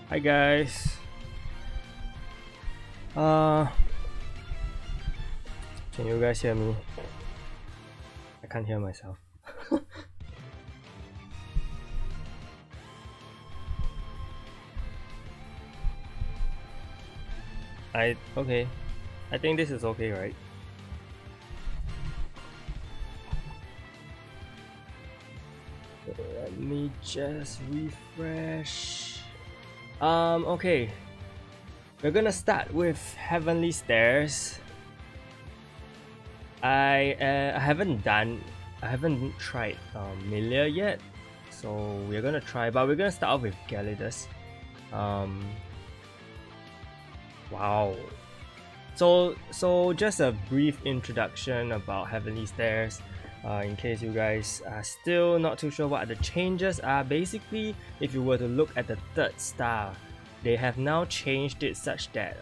Hi guys. Can you guys hear me? I can't hear myself. Okay. I think this is okay, right? Let me just refresh. Okay. We're gonna start with Heavenly Stairs. I haven't tried Milia yet, so we're gonna try. But we're gonna start off with Galidus. Wow. So just a brief introduction about Heavenly Stairs. In case you guys are still not too sure what the changes are, basically, if you were to look at the third star, they have now changed it such that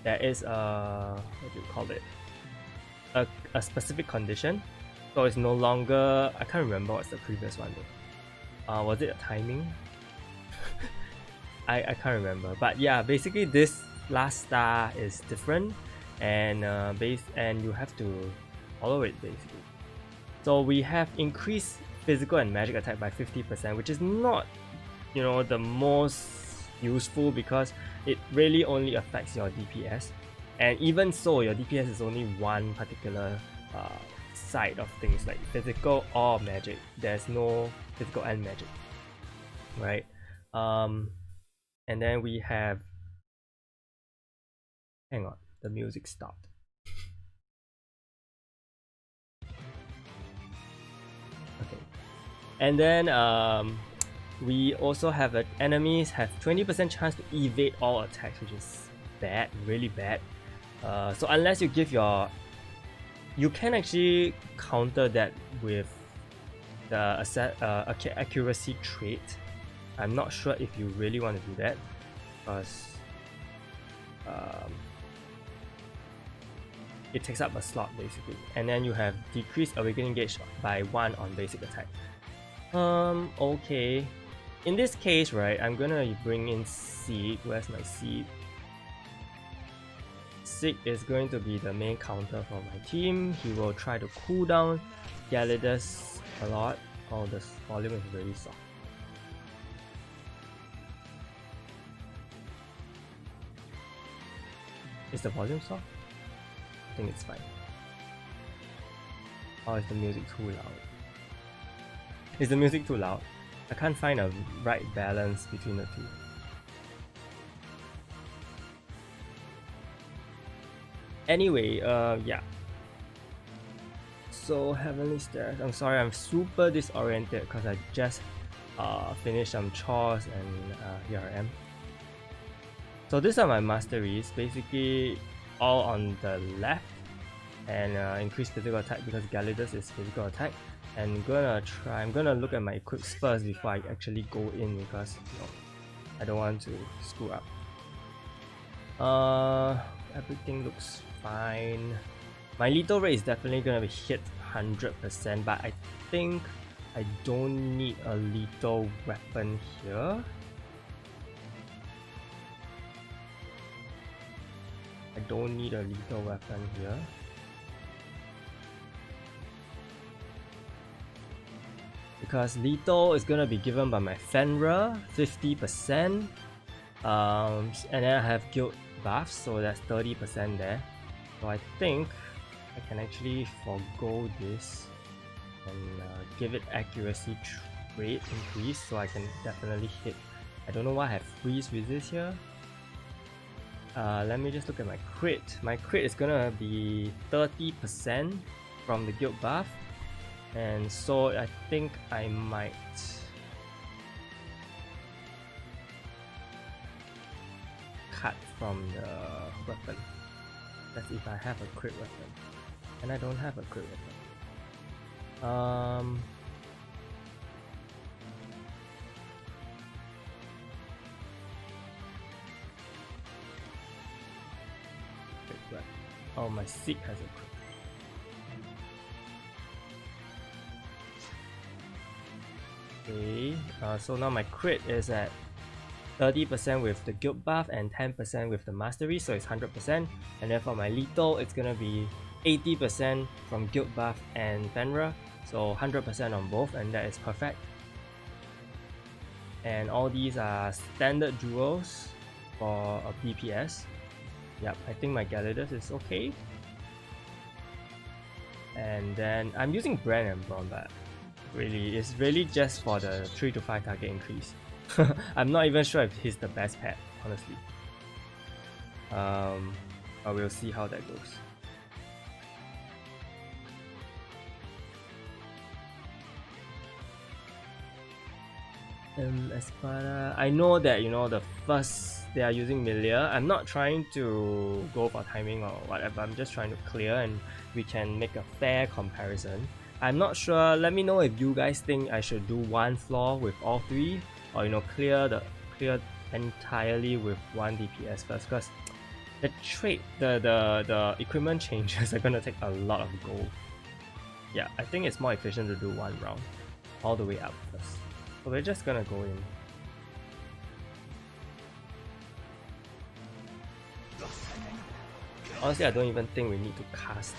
there is a, what do you call it, a specific condition. So it's no longer, I can't remember what's the previous one though. Was it a timing? I can't remember, but yeah, basically this last star is different, and you have to follow it basically. So we have increased physical and magic attack by 50%, which is not, the most useful because it really only affects your DPS, and even so, your DPS is only one particular side of things like physical or magic. There's no physical and magic, right? And then we have, hang on, the music stopped. Okay, and then we also have enemies have 20% chance to evade all attacks, which is bad, really bad. So unless you give you can actually counter that with the accuracy trait. I'm not sure if you really want to do that, because it takes up a slot basically. And then you have decreased awakening gauge by 1 on basic attack. Okay. In this case, right, I'm gonna bring in Seek. Where's my Seek? Seek is going to be the main counter for my team. He will try to cool down Galidus a lot. Oh, the volume is really soft. Is the volume soft? I think it's fine. Or is the music too loud? Is the music too loud? I can't find a right balance between the two. Anyway, yeah. So Heavenly Stairs. I'm sorry, I'm super disoriented because I just finished some chores and here I am. So these are my masteries, basically all on the left, and increase physical attack because Galidus is physical attack. And I'm gonna look at my equips first before I actually go in because I don't want to screw up. Everything looks fine. My lethal rate is definitely gonna be hit 100%, but I think I don't need a lethal weapon here. I don't need a lethal weapon here. Because lethal is gonna be given by my Fenrir, 50%. And then I have guild buffs, so that's 30% there. So I think I can actually forgo this and give it accuracy trait increase, so I can definitely hit. I don't know why I have freeze resist here. Let me just look at my crit. My crit is gonna be 30% from the guild buff, and so I think I might cut from the weapon. That's if I have a crit weapon, and I don't have a crit weapon. Oh, my Seek has a crit. Okay, so now my crit is at 30% with the guild buff and 10% with the mastery, so it's 100%. And then for my lethal, it's gonna be 80% from guild buff and Fenrir, so 100% on both, and that is perfect. And all these are standard jewels for a DPS. Yep, I think my Galidus is okay. And then I'm using Brand and Brawn, but really, it's really just for the 3 to 5 target increase. I'm not even sure if he's the best pet, honestly. But we'll see how that goes. Espada, I know that, you know, the first they are using Milia. I'm not trying to go for timing or whatever, I'm just trying to clear and we can make a fair comparison. I'm not sure, let me know if you guys think I should do one floor with all three, or you know, clear entirely with one DPS first, because the trait, the equipment changes are gonna take a lot of gold. Yeah, I think it's more efficient to do one round all the way up first. So we're just gonna go in. Honestly, I don't even think we need to cast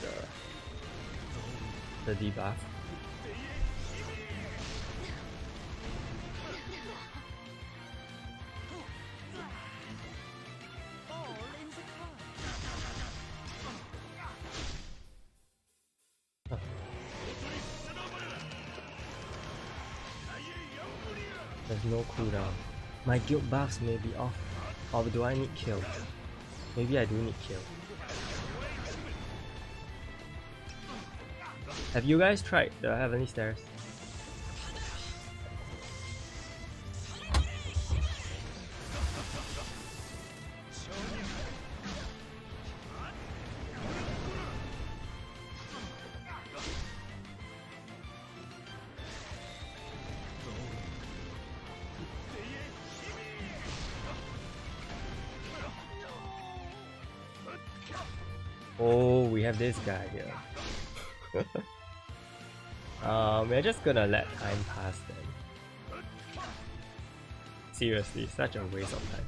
the debuff. There's no cooldown. My guild buffs may be off. Or do I need kill? Maybe I do need kill. Have you guys tried the Heavenly Stairs? Oh, we have this guy here. We're just gonna let time pass then. Seriously, such a waste of time.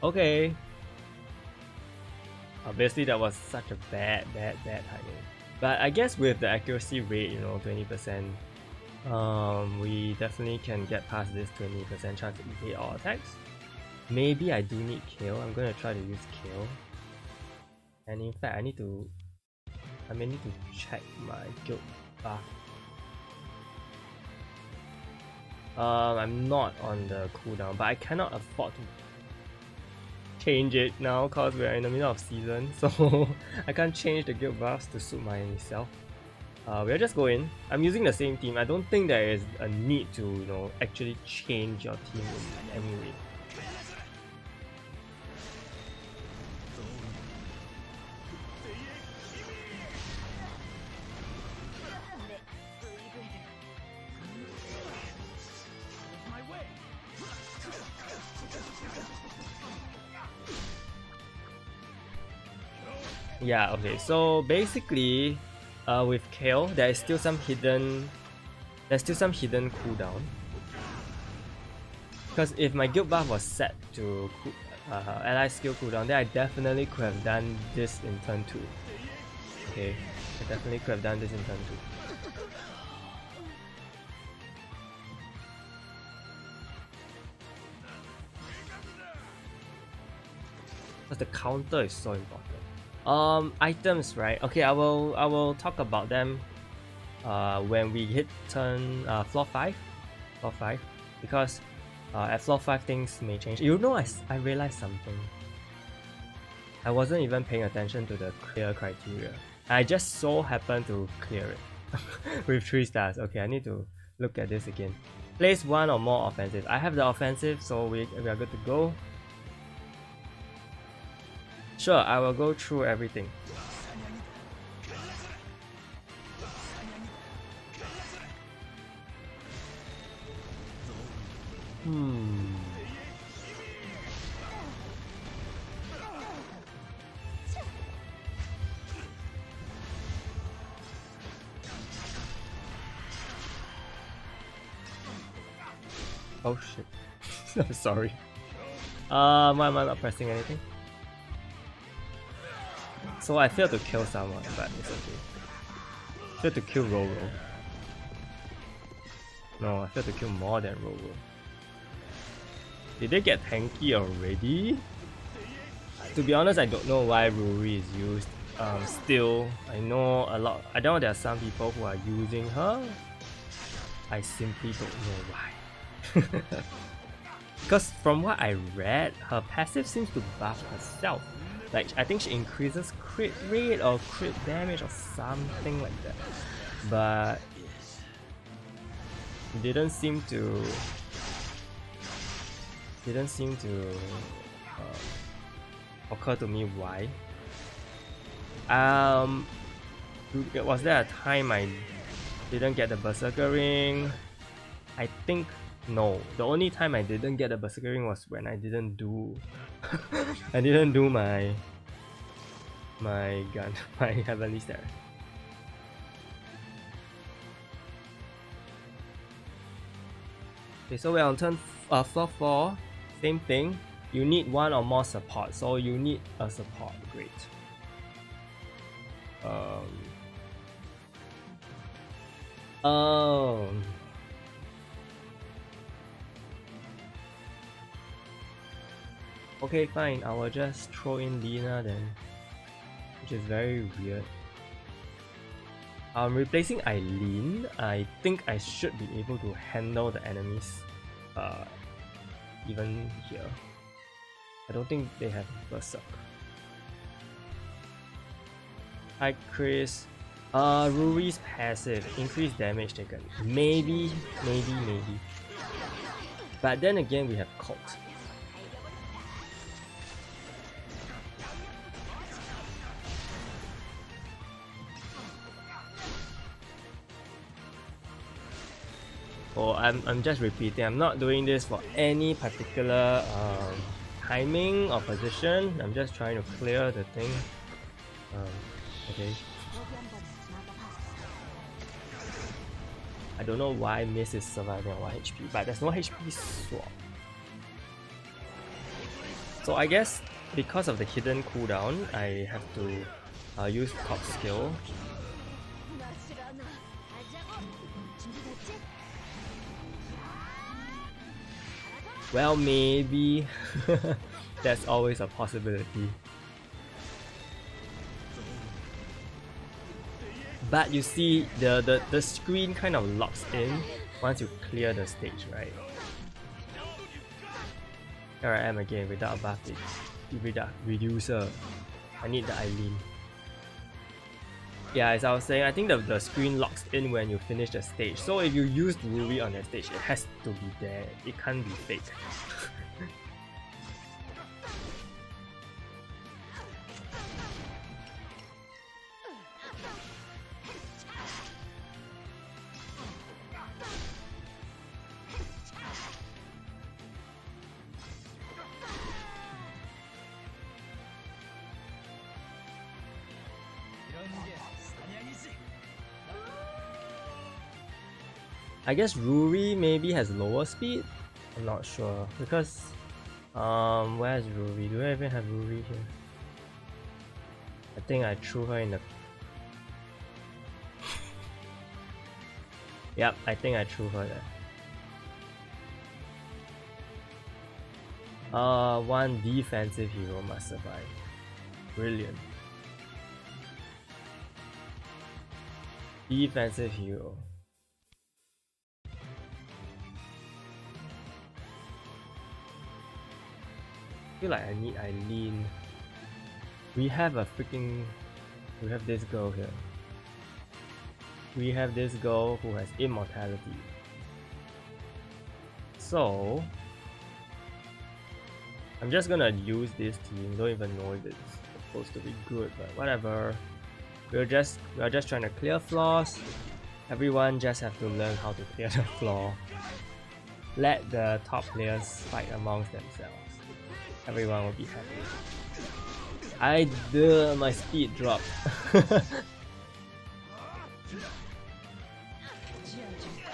Okay. Obviously that was such a bad timing. But I guess with the accuracy rate, you know, 20%, we definitely can get past this 20% chance to evade all attacks. Maybe I do need kill. I'm gonna try to use kill. And in fact, I may need to check my guild buff. I'm not on the cooldown, but I cannot afford to change it now because we're in the middle of season, so I can't change the guild buffs to suit myself. We'll just go in. I'm using the same team. I don't think there is a need to, you know, actually change your team in any way. Yeah, okay, so basically with Kale, there's still some hidden cooldown. Because if my guild buff was set to ally skill cooldown, then I definitely could have done this in turn 2. Okay, I definitely could have done this in turn 2. Because the counter is so important. Items, right? Okay, I will talk about them when we hit turn floor 5, because at floor 5 things may change. You know, I realized something. I wasn't even paying attention to the clear criteria. I just so happened to clear it with 3 stars. Okay, I need to look at this again. Place 1 or more offensive. I have the offensive, so we are good to go. Sure, I will go through everything. Oh shit. I'm sorry. Why am I not pressing anything? So I failed to kill someone, but it's okay. I failed to kill Roro. No, I failed to kill more than Roro. Did they get tanky already? To be honest, I don't know why Ruri is used. Still, I know there are some people who are using her. I simply don't know why. Because from what I read, her passive seems to buff herself. Like, I think she increases crit rate or crit damage or something like that. But it didn't seem to occur to me why. Was there a time I didn't get the Berserker ring? I think no. The only time I didn't get the Berserker ring was when I didn't do my gun, my Heavenly Stairs. Okay, so we're on turn floor 4. Same thing. You need one or more support, so you need a support. Great. Okay, fine. I will just throw in Lina then, which is very weird. Replacing Eileen, I think I should be able to handle the enemies even here. I don't think they have Berserk. Hi Chris. Ruri's passive, increased damage taken. Maybe. But then again, we have Cult. Oh, I'm just repeating. I'm not doing this for any particular timing or position. I'm just trying to clear the thing. Okay. I don't know why Miss is surviving on 1 HP, but there's no HP swap. So I guess because of the hidden cooldown, I have to use top skill. Well, maybe. That's always a possibility. But you see, the screen kind of locks in once you clear the stage, right? Here I am again without a buff reducer. I need the Eileen. Yeah, as I was saying, I think the screen locks in when you finish the stage. So if you use Ruri on that stage, it has to be there. It can't be fake. I guess Ruri maybe has lower speed? I'm not sure because where's Ruri? Do I even have Ruri here? I think I threw her in the Yep, I think I threw her there. One defensive hero must survive. Brilliant. Defensive hero. I feel like I need Eileen. We have this girl here. We have this girl who has immortality. So I'm just gonna use this team. Don't even know if it's supposed to be good, but whatever. We are just trying to clear floors. Everyone just have to learn how to clear the floor. let the top players fight amongst themselves. Everyone will be happy. My speed dropped.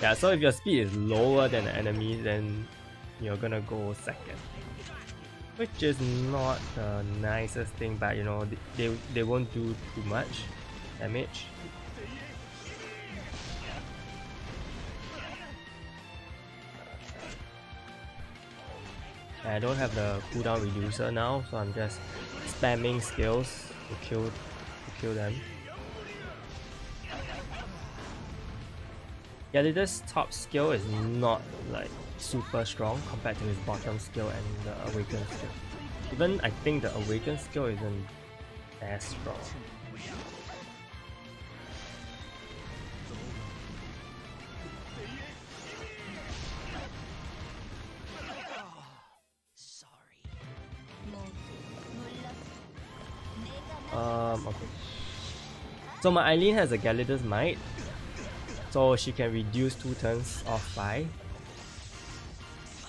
Yeah, so if your speed is lower than the enemy, then you're gonna go second. Which is not the nicest thing, but you know, they won't do too much damage. I don't have the cooldown reducer now, so I'm just spamming skills to kill them. Gyarados' top skill is not like super strong compared to his bottom skill and the Awaken skill. Even I think the Awaken skill isn't as strong. Okay. So my Eileen has a Gyarados Might, so she can reduce 2 turns off by.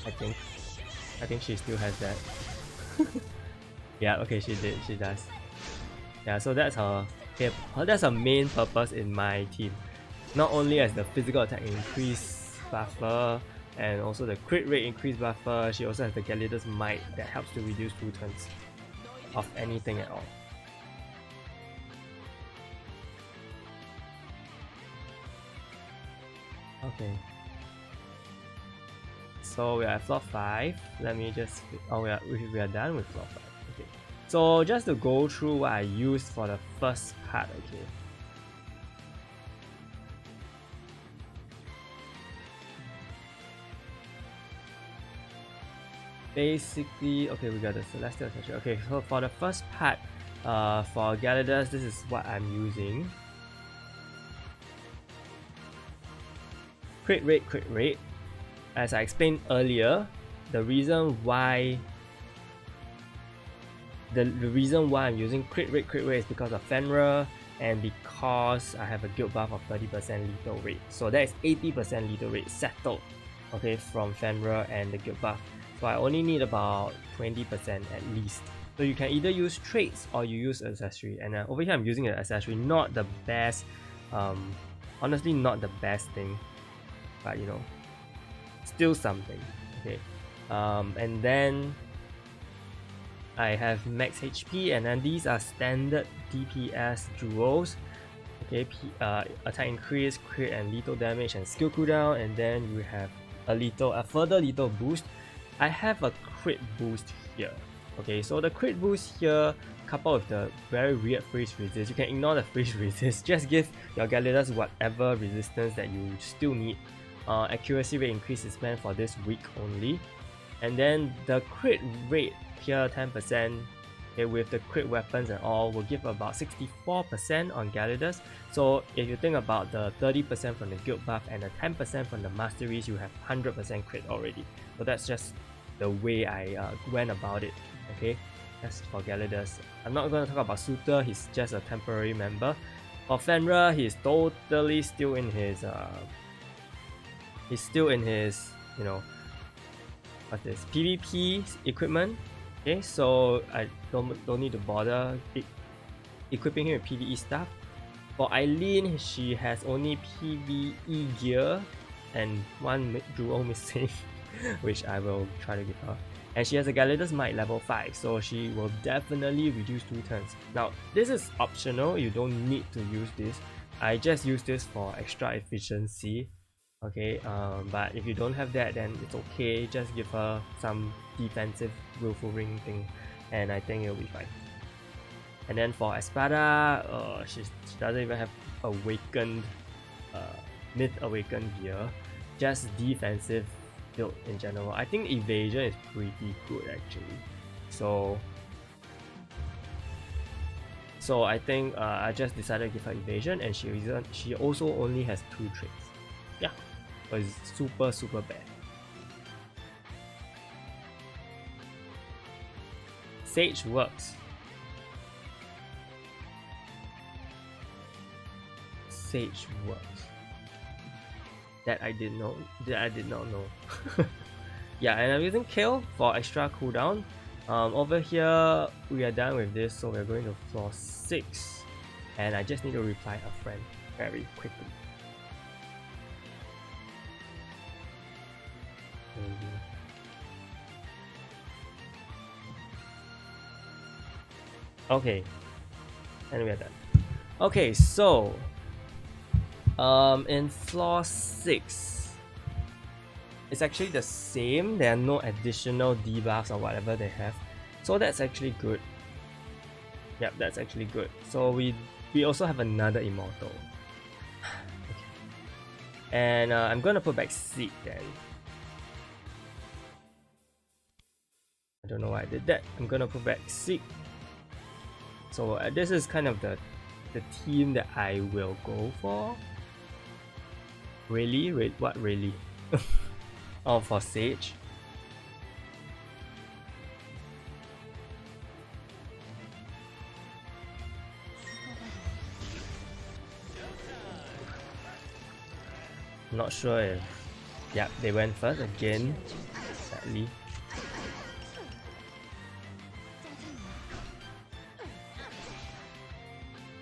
I think she still has that. Yeah, okay, she does. Yeah, so that's her main purpose in my team. Not only as the physical attack increase buffer and also the crit rate increase buffer, she also has the Gyarados Might that helps to reduce 2 turns of anything at all. Okay. So we are at floor 5. Let me just... Oh, we are done with floor 5. Okay. So just to go through what I used for the first part, okay. Basically, okay, we got the Celestial Attraction. Okay, so for the first part, for Gyarados, this is what I'm using. Crit rate. As I explained earlier, the reason why I'm using crit rate is because of Fenrir and because I have a guild buff of 30% lethal rate. So that is 80% lethal rate settled, okay, from Fenrir and the guild buff. So I only need about 20% at least. So you can either use traits or you use accessory. And over here I'm using an accessory, not the best, honestly not the best thing, but you know, still something. Okay. And then I have max HP, and then these are standard DPS duos. Okay, attack increase, crit and lethal damage and skill cooldown, and then you have a further lethal boost. I have a crit boost here. Okay, so the crit boost here, coupled with the very weird freeze resist, you can ignore the freeze resist. Just give your Gyarados whatever resistance that you still need. Accuracy rate increase is meant for this week only, and then the crit rate here 10%, okay, with the crit weapons and all will give about 64% on Gyarados. So if you think about the 30% from the guild buff and the 10% from the masteries, you have 100% crit already. So that's just the way I went about it. Okay, that's for Gyarados. I'm not going to talk about Suitor, he's just a temporary member. For Fenrir, he's totally still in his you know, what's this, PvP equipment. Okay, so I don't need to bother equipping him with PvE stuff. For Eileen, she has only PvE gear and one duo missing, which I will try to give her. And she has a Gyarados Might level 5, so she will definitely reduce 2 turns. Now, this is optional, you don't need to use this. I just use this for extra efficiency. Okay, but if you don't have that, then it's okay. Just give her some defensive willful ring thing, and I think it'll be fine. And then for Espada, she doesn't even have awakened, myth awakened gear, just defensive build in general. I think evasion is pretty good actually. So I think I just decided to give her evasion, and she also only has 2 traits. Yeah. So it's super bad. Sage works. Sage works. That I did not know. Yeah, and I'm using Kill for extra cooldown. Over here, we are done with this, so we're going to floor 6. And I just need to reply a friend very quickly. Okay, and we are done. Okay, so in floor 6, it's actually the same. There are no additional debuffs or whatever they have, so that's actually good. Yep, that's actually good. So we also have another immortal. Okay. And I'm gonna put back Seek then. I don't know why I did that. I'm gonna put back Seek. So this is kind of the team that I will go for. Really? What really? Oh, for Sage. Not sure if... Yeah, they went first again, sadly.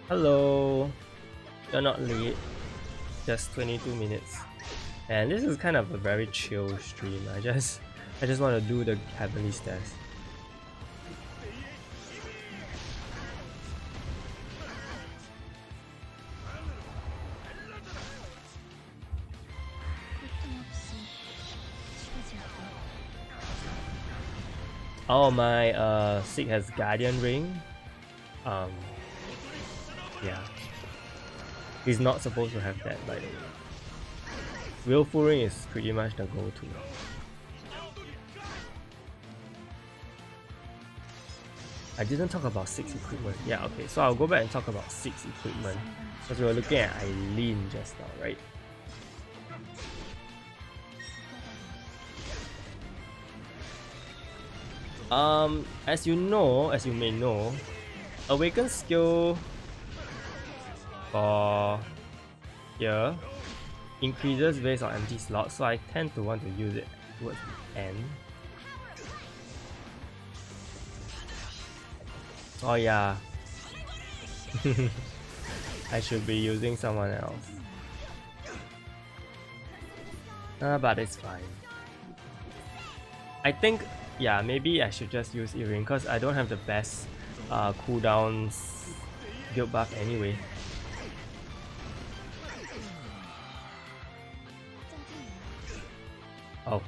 Hello! You're not late. Just 22 minutes. And this is kind of a very chill stream. I just want to do the Heavenly Stairs. Oh, my Sig has Guardian Ring. Yeah. He's not supposed to have that, by the way. Willful Ring is pretty much the go-to. I didn't talk about 6 equipment. Yeah, okay, so I'll go back and talk about 6 equipment. Because we were looking at Eileen just now, right? As you may know, Awaken skill for here increases based on empty slots, so I tend to want to use it towards the end. Oh yeah. I should be using someone else. But it's fine. I think, yeah, maybe I should just use Earring because I don't have the best cooldowns guild buff anyway. Oh.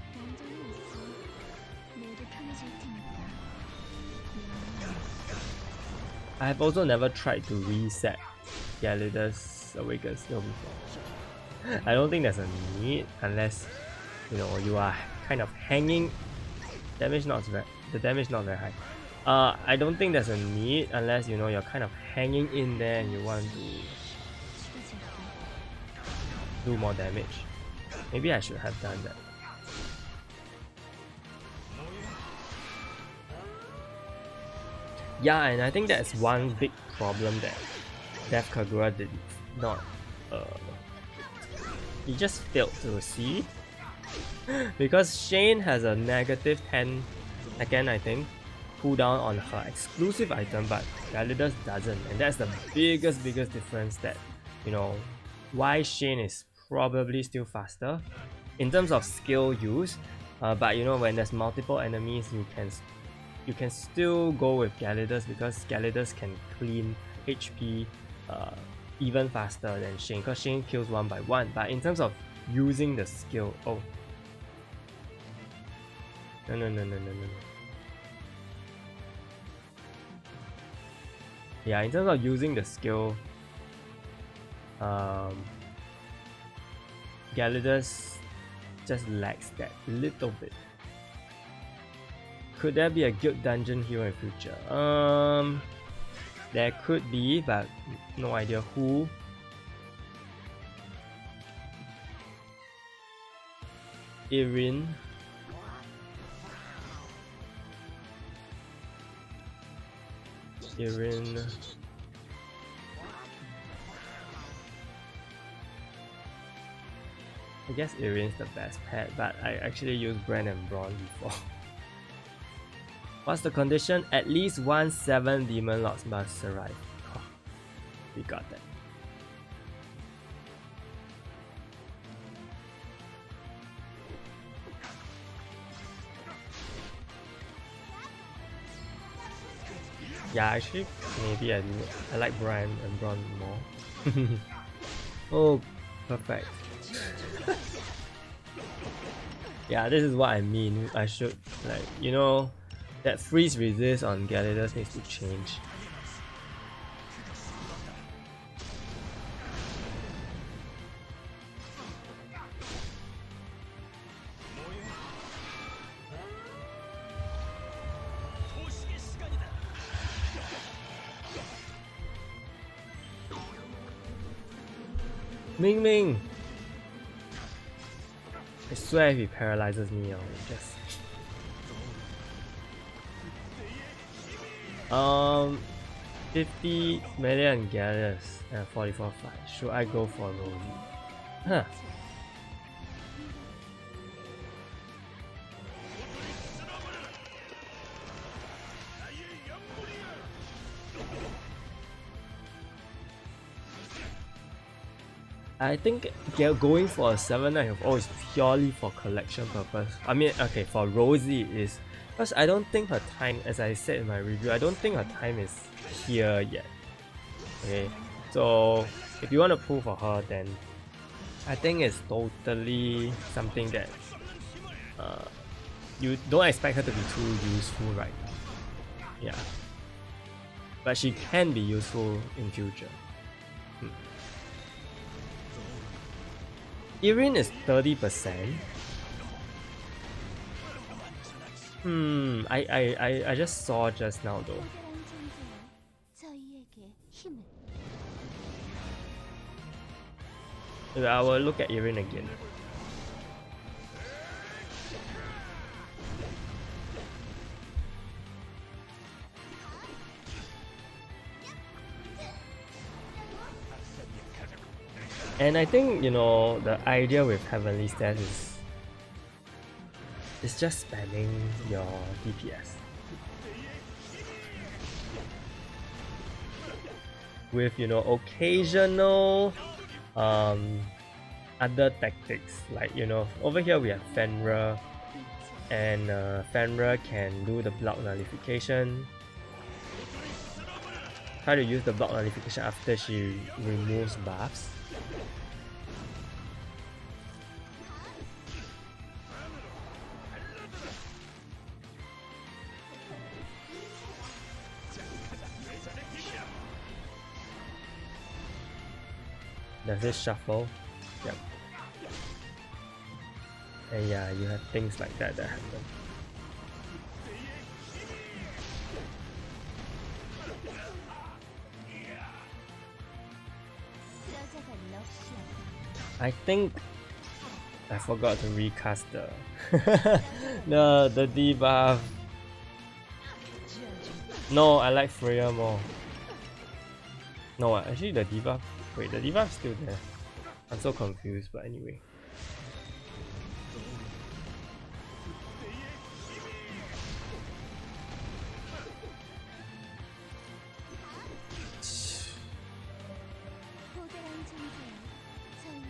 I have also never tried to reset Galida's Awaken skill before. I don't think there's a need unless, you know, you are kind of hanging. The damage not very high. I don't think there's a need unless, you know, you're kind of hanging in there and you want to do more damage. Maybe I should have done that. Yeah, and I think that's one big problem that Death Kagura did not... he just failed to see. Because Shane has a negative 10 second, I think, cooldown on her exclusive item, but Galida's doesn't, and that's the biggest difference that, you know, why Shane is probably still faster in terms of skill use. But you know, when there's multiple enemies, you can still go with Galida's because Galida's can clean HP even faster than Shane, because Shane kills one by one. But in terms of using the skill, oh. No. Yeah, in terms of using the skill, Galida's just lacks that little bit. Could there be a guild dungeon hero in future? There could be, but no idea who. Irin. I guess Irene's the best pet, but I actually used Bran and Braun before. What's the condition? At least 1/7 Demon Lords must survive. Oh, we got that. Yeah, actually, maybe I like Bran and Braun more. Oh, perfect. Yeah, this is what I mean. I should, like, you know, that freeze resist on Gladiators needs to change. Ming Ming! I swear if he paralyzes me, I'll just... 50 million Gallus and 44 fight. Should I go for Rosie? Huh. I think going for a 7-9 of O is purely for collection purpose. I mean, okay, for Rosie is because I don't think her time, as I said in my review, I don't think her time is here yet. Okay, so if you want to pull for her, then I think it's totally something that you don't expect her to be too useful right now. Yeah, but she can be useful in future. Irene is 30%. I just saw just now though. I will look at Irene again. And I think, you know, the idea with Heavenly Stairs is it's just spamming your DPS with, you know, occasional other tactics, like, you know, over here we have Fenrir, and Fenrir can do the block nullification. Try to use the block nullification after she removes buffs. Does this shuffle? Yep. And yeah, you have things like that that happen. I think I forgot to recast the the debuff. No, I like Freya more. No, actually the debuff. Wait, the debuff's still there. I'm so confused, but anyway.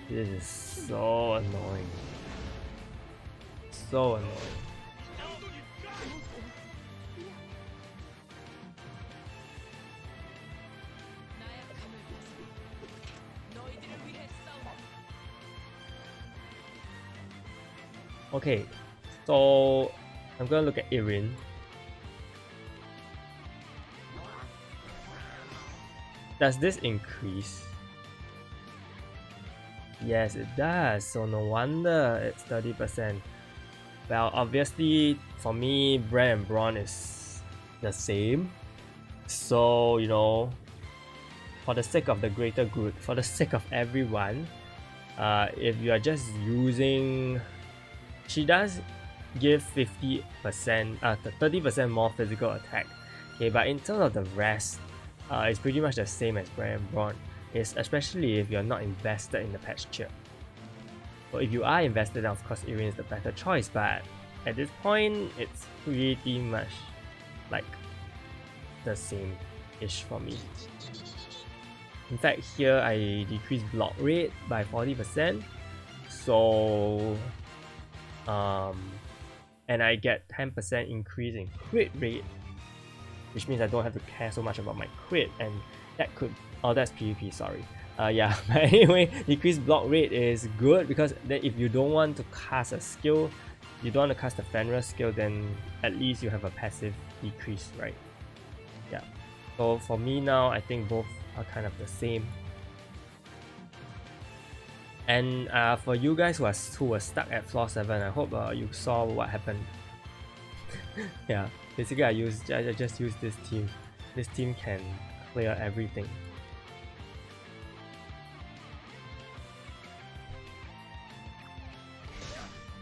This is so annoying. So annoying. Okay, so I'm gonna look at Irene. Does this increase? Yes, it does. So no wonder it's 30%. Well, obviously for me, Bran and Braun is the same. So, you know, for the sake of the greater good, for the sake of everyone, if you are just using, she does give 50%, 30% more physical attack. Okay, but in terms of the rest, it's pretty much the same as Bran and Braun. It's especially if you're not invested in the patch chip. So if you are invested, then of course Irene is the better choice, but at this point it's pretty much like the same-ish for me. In fact, here I decrease block rate by 40%, so and I get 10% increase in crit rate, which means I don't have to care so much about my crit, and that could, oh, that's PvP, sorry. Yeah, but anyway, decreased block rate is good because then if you don't want to cast a skill, you don't want to cast a Fenrir skill, then at least you have a passive decrease, right? Yeah. So for me now, I think both are kind of the same. And for you guys who were stuck at floor 7, I hope you saw what happened. Yeah, basically I just use this team. This team can clear everything.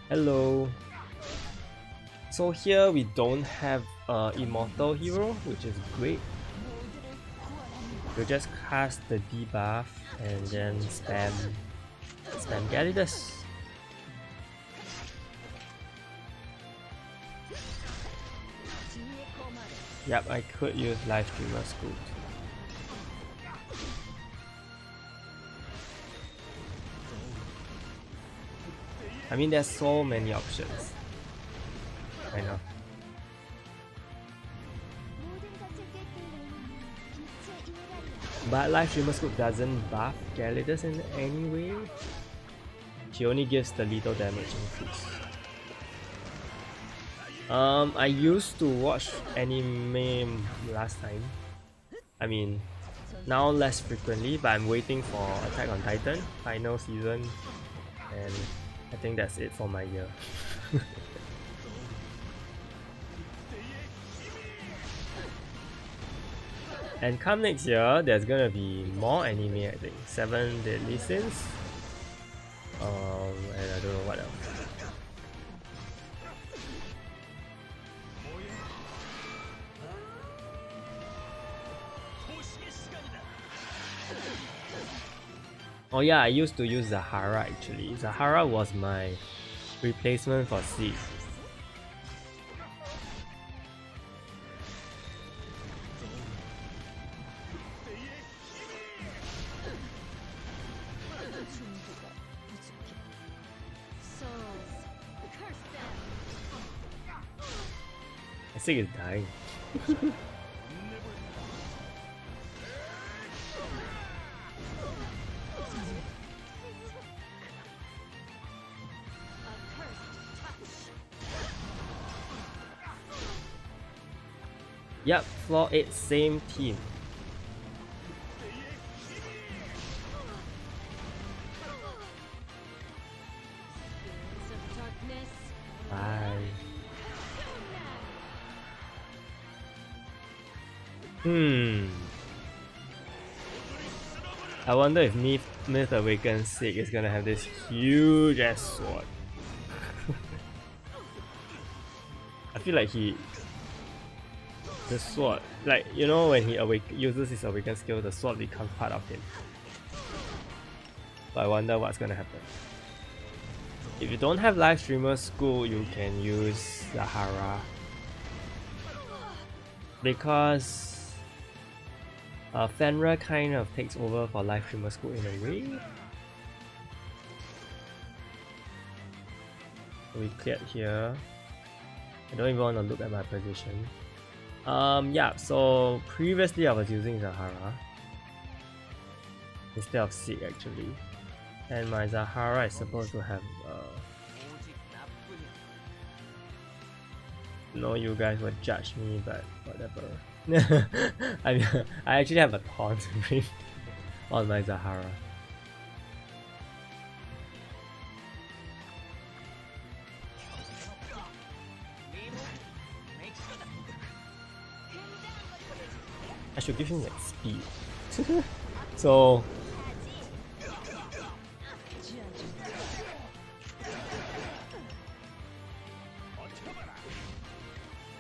Hello. So here we don't have immortal hero, which is great. You just cast the debuff and then spam Gyarados. Yep, I could use live streamer scoot. I mean, there's so many options. I know. But live streamer scoop doesn't buff Gyarados in any way. She only gives the lethal damage increase. I used to watch anime last time. I mean, now less frequently, but I'm waiting for Attack on Titan final season, and I think that's it for my year. And come next year, there's gonna be more anime, I think. 7 Deadly Sins. And I don't know what else. Oh yeah, I used to use Zahara actually. Zahara was my replacement for Seed. Sig is dying. Yep, floor 8, same team. Bye. I wonder if Myth Awakened Sig is gonna have this huge ass sword. I feel like the sword, like, you know, when he uses his awakened skill, the sword becomes part of him. But I wonder what's gonna happen. If you don't have live streamer school, you can use Zahara, because Fenrir kind of takes over for live streamer school in a way. We cleared here. I don't even want to look at my position. Yeah, so previously I was using Zahara instead of Sig actually, and my Zahara is supposed to have no, you guys would judge me, but whatever. I mean, I actually have a taunt ring on my Zahara. I should give him like speed.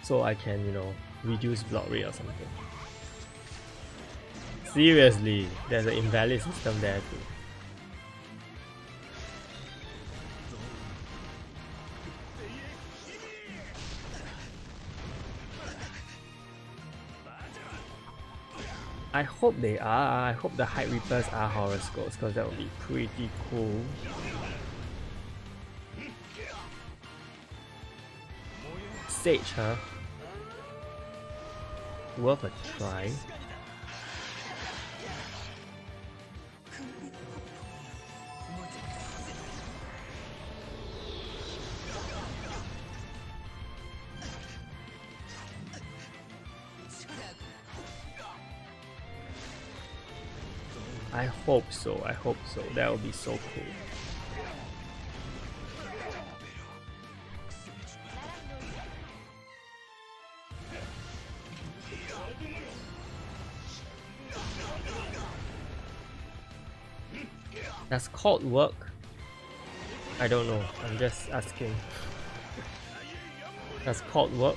So I can, you know, reduce block rate or something. Seriously, there's an invalid system there too. I hope they are. I hope the Height Reapers are horoscopes, because that would be pretty cool. Sage, huh? Worth a try. I hope so, I hope so. That would be so cool. Does cult work? I don't know, I'm just asking. Does cult work?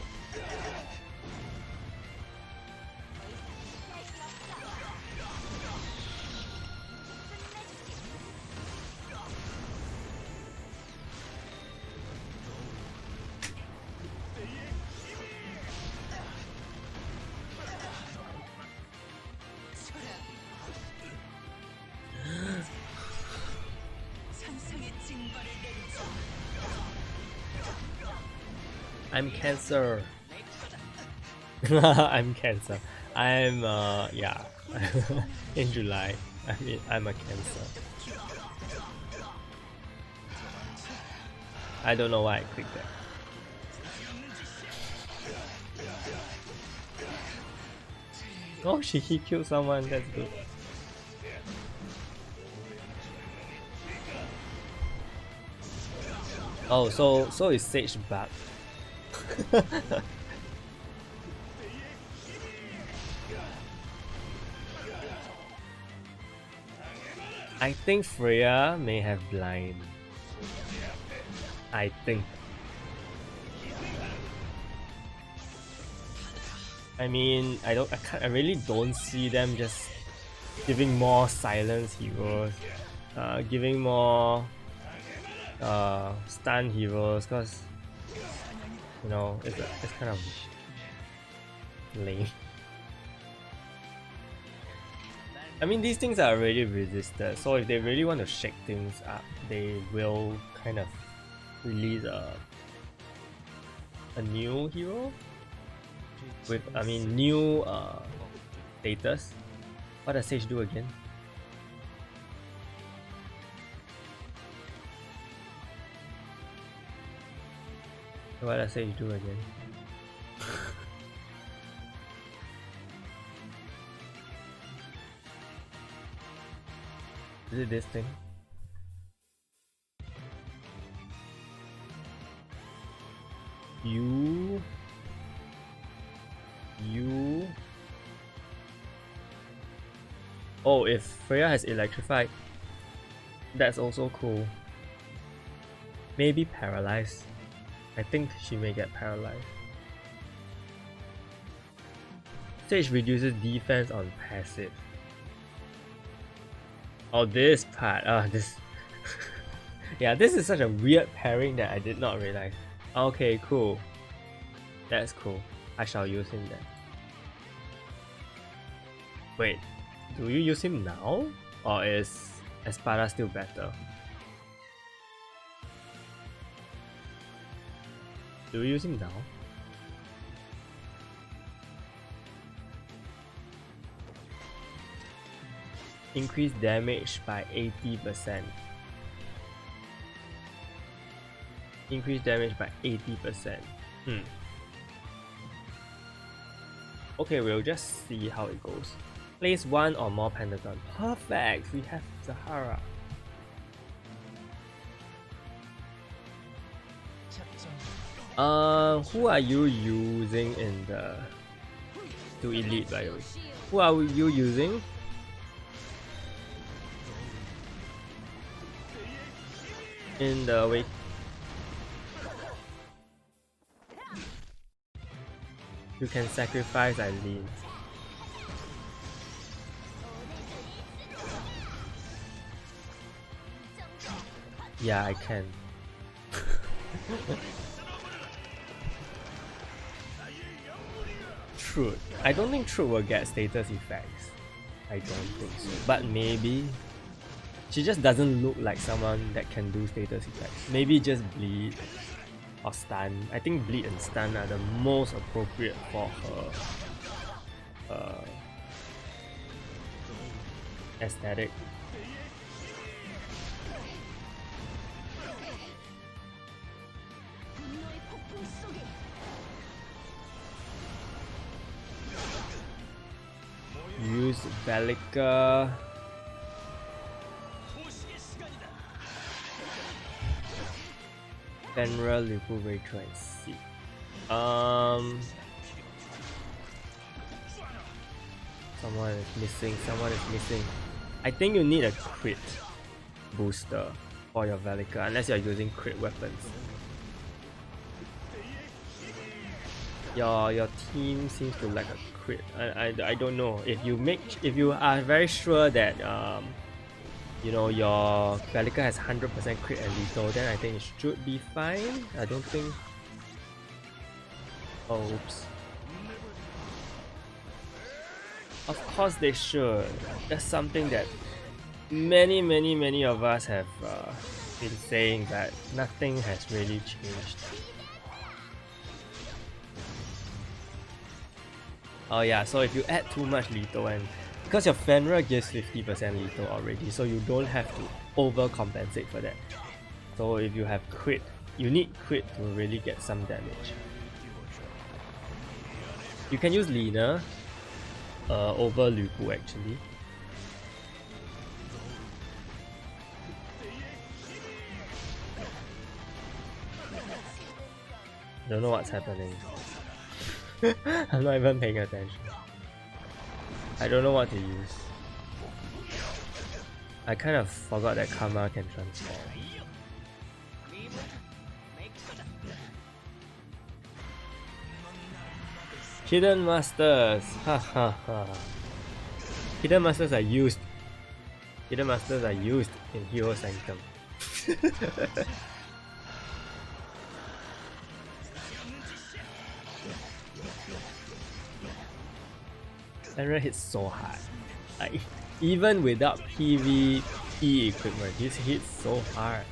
I'm Cancer. I'm Cancer. I'm yeah. In July. I mean, I'm a Cancer. I don't know why I clicked that. Oh, he killed someone. That's good. Oh, so is Sage back? I think Freya may have blind. I think. I mean, I really don't see them just giving more silence heroes, giving more stun heroes, because you know it's kind of lame. I mean, these things are already resisted, so if they really want to shake things up, they will kind of release a new hero with, I mean, new status. What does Sage do again? What does Sage do again? Is it this thing? You. Oh, if Freya has electrified, that's also cool. Maybe paralyzed. I think she may get paralyzed. Sage reduces defense on passive. Oh, this part. This. Yeah, this is such a weird pairing that I did not realize. Okay, cool. That's cool. I shall use him then. Wait, do you use him now? Or is Espada still better? Do you use him now? Increase damage by 80%. Increase damage by 80%. Okay, we'll just see how it goes. Place one or more pentagon. Perfect! We have Zahara. Who are you using in the to elite, by the way? Who are you using? In the wait. You can sacrifice Eileen. Yeah, I can. Truth. I don't think Truth will get status effects. I don't think so. But maybe she just doesn't look like someone that can do status effects. Maybe just bleed or stun. I think bleed and stun are the most appropriate for her aesthetic. Use Velika. Fenrir, Lipu, Rachel, and C. Someone is missing. Someone is missing. I think you need a crit booster for your Velika, unless you're using crit weapons. Your team seems to lack a crit. I don't know. If you are very sure that you know your Velika has 100% crit and lethal, then I think it should be fine. I don't think. Oh, oops. Of course they should. That's something that many of us have been saying, that nothing has really changed. Oh yeah, so if you add too much lethal, and because your Fenrir gives 50% lethal already, so you don't have to overcompensate for that. So if you have crit, you need crit to really get some damage. You can use Lina over Lupu actually. Don't know what's happening. I'm not even paying attention. I don't know what to use. I kind of forgot that Karma can transform. Hidden Masters! Ha ha ha. Hidden Masters are used. Hidden Masters are used in Hero Sanctum. Fenrir hits so hard. Like, even without PvE equipment, he hits so hard.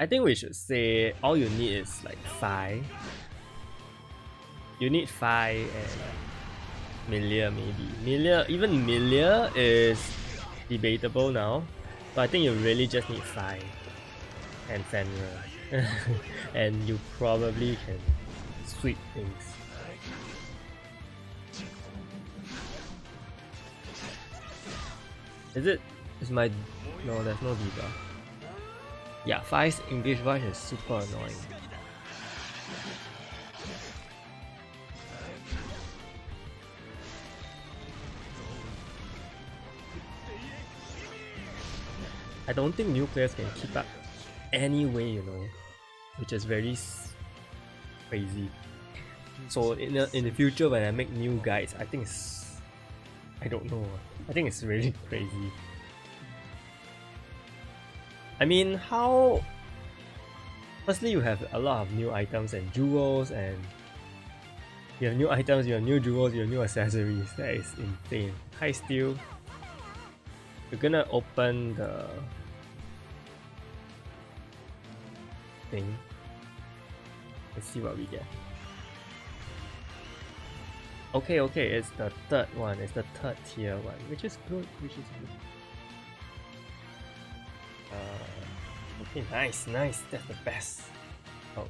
I think we should say all you need is like 5. You need 5 and Milia maybe. Even Milia is debatable now, but I think you really just need 5 and Fenrir. And you probably can sweep things. Is my... No, there's no Diva. Yeah, 5's English voice is super annoying. I don't think new players can keep up anyway, you know, which is very crazy. So in the future when I make new guides, I think it's... I don't know. I think it's really crazy. I mean, how... Firstly, you have a lot of new items and jewels, and you have new items, you have new jewels, you have new accessories. That is insane. High steal. You're gonna open the thing. Let's see what we get. Okay, it's the third one. It's the third tier one, which is good. Okay, nice. That's the best. Oh.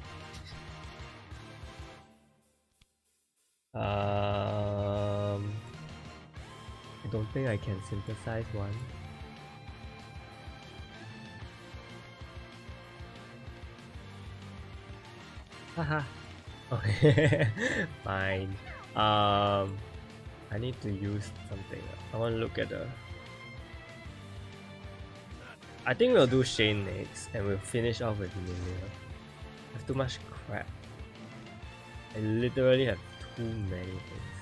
I don't think I can synthesize one. Haha. Okay. Fine. I need to use something. I want to look at the... I think we'll do Shane next, and we'll finish off with Milia. I have too much crap. I literally have too many things.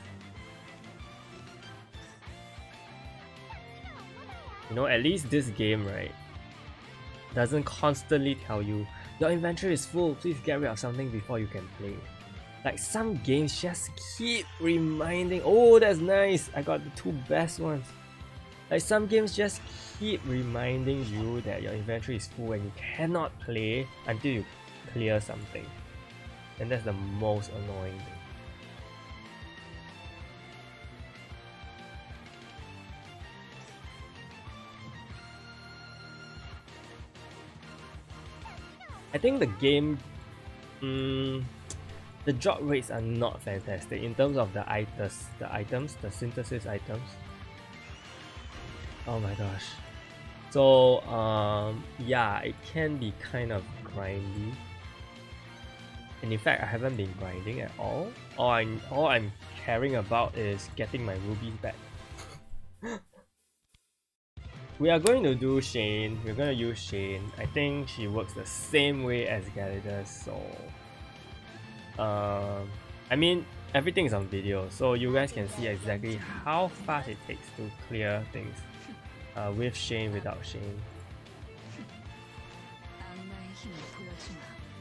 You know, at least this game, right, doesn't constantly tell you your inventory is full, please get rid of something before you can play. Like some games just keep reminding, oh that's nice, I got the 2 best ones. Like some games just keep reminding you that your inventory is full and you cannot play until you clear something. And that's the most annoying thing. I think the game, the drop rates are not fantastic in terms of the items, the synthesis items. Oh my gosh. So yeah, it can be kind of grindy. And in fact, I haven't been grinding at all. All I'm caring about is getting my rubies back. We are going to do Shane. We're going to use Shane. I think she works the same way as Gary does. So I mean, everything is on video, so you guys can see exactly how fast it takes to clear things with Shane, without Shane.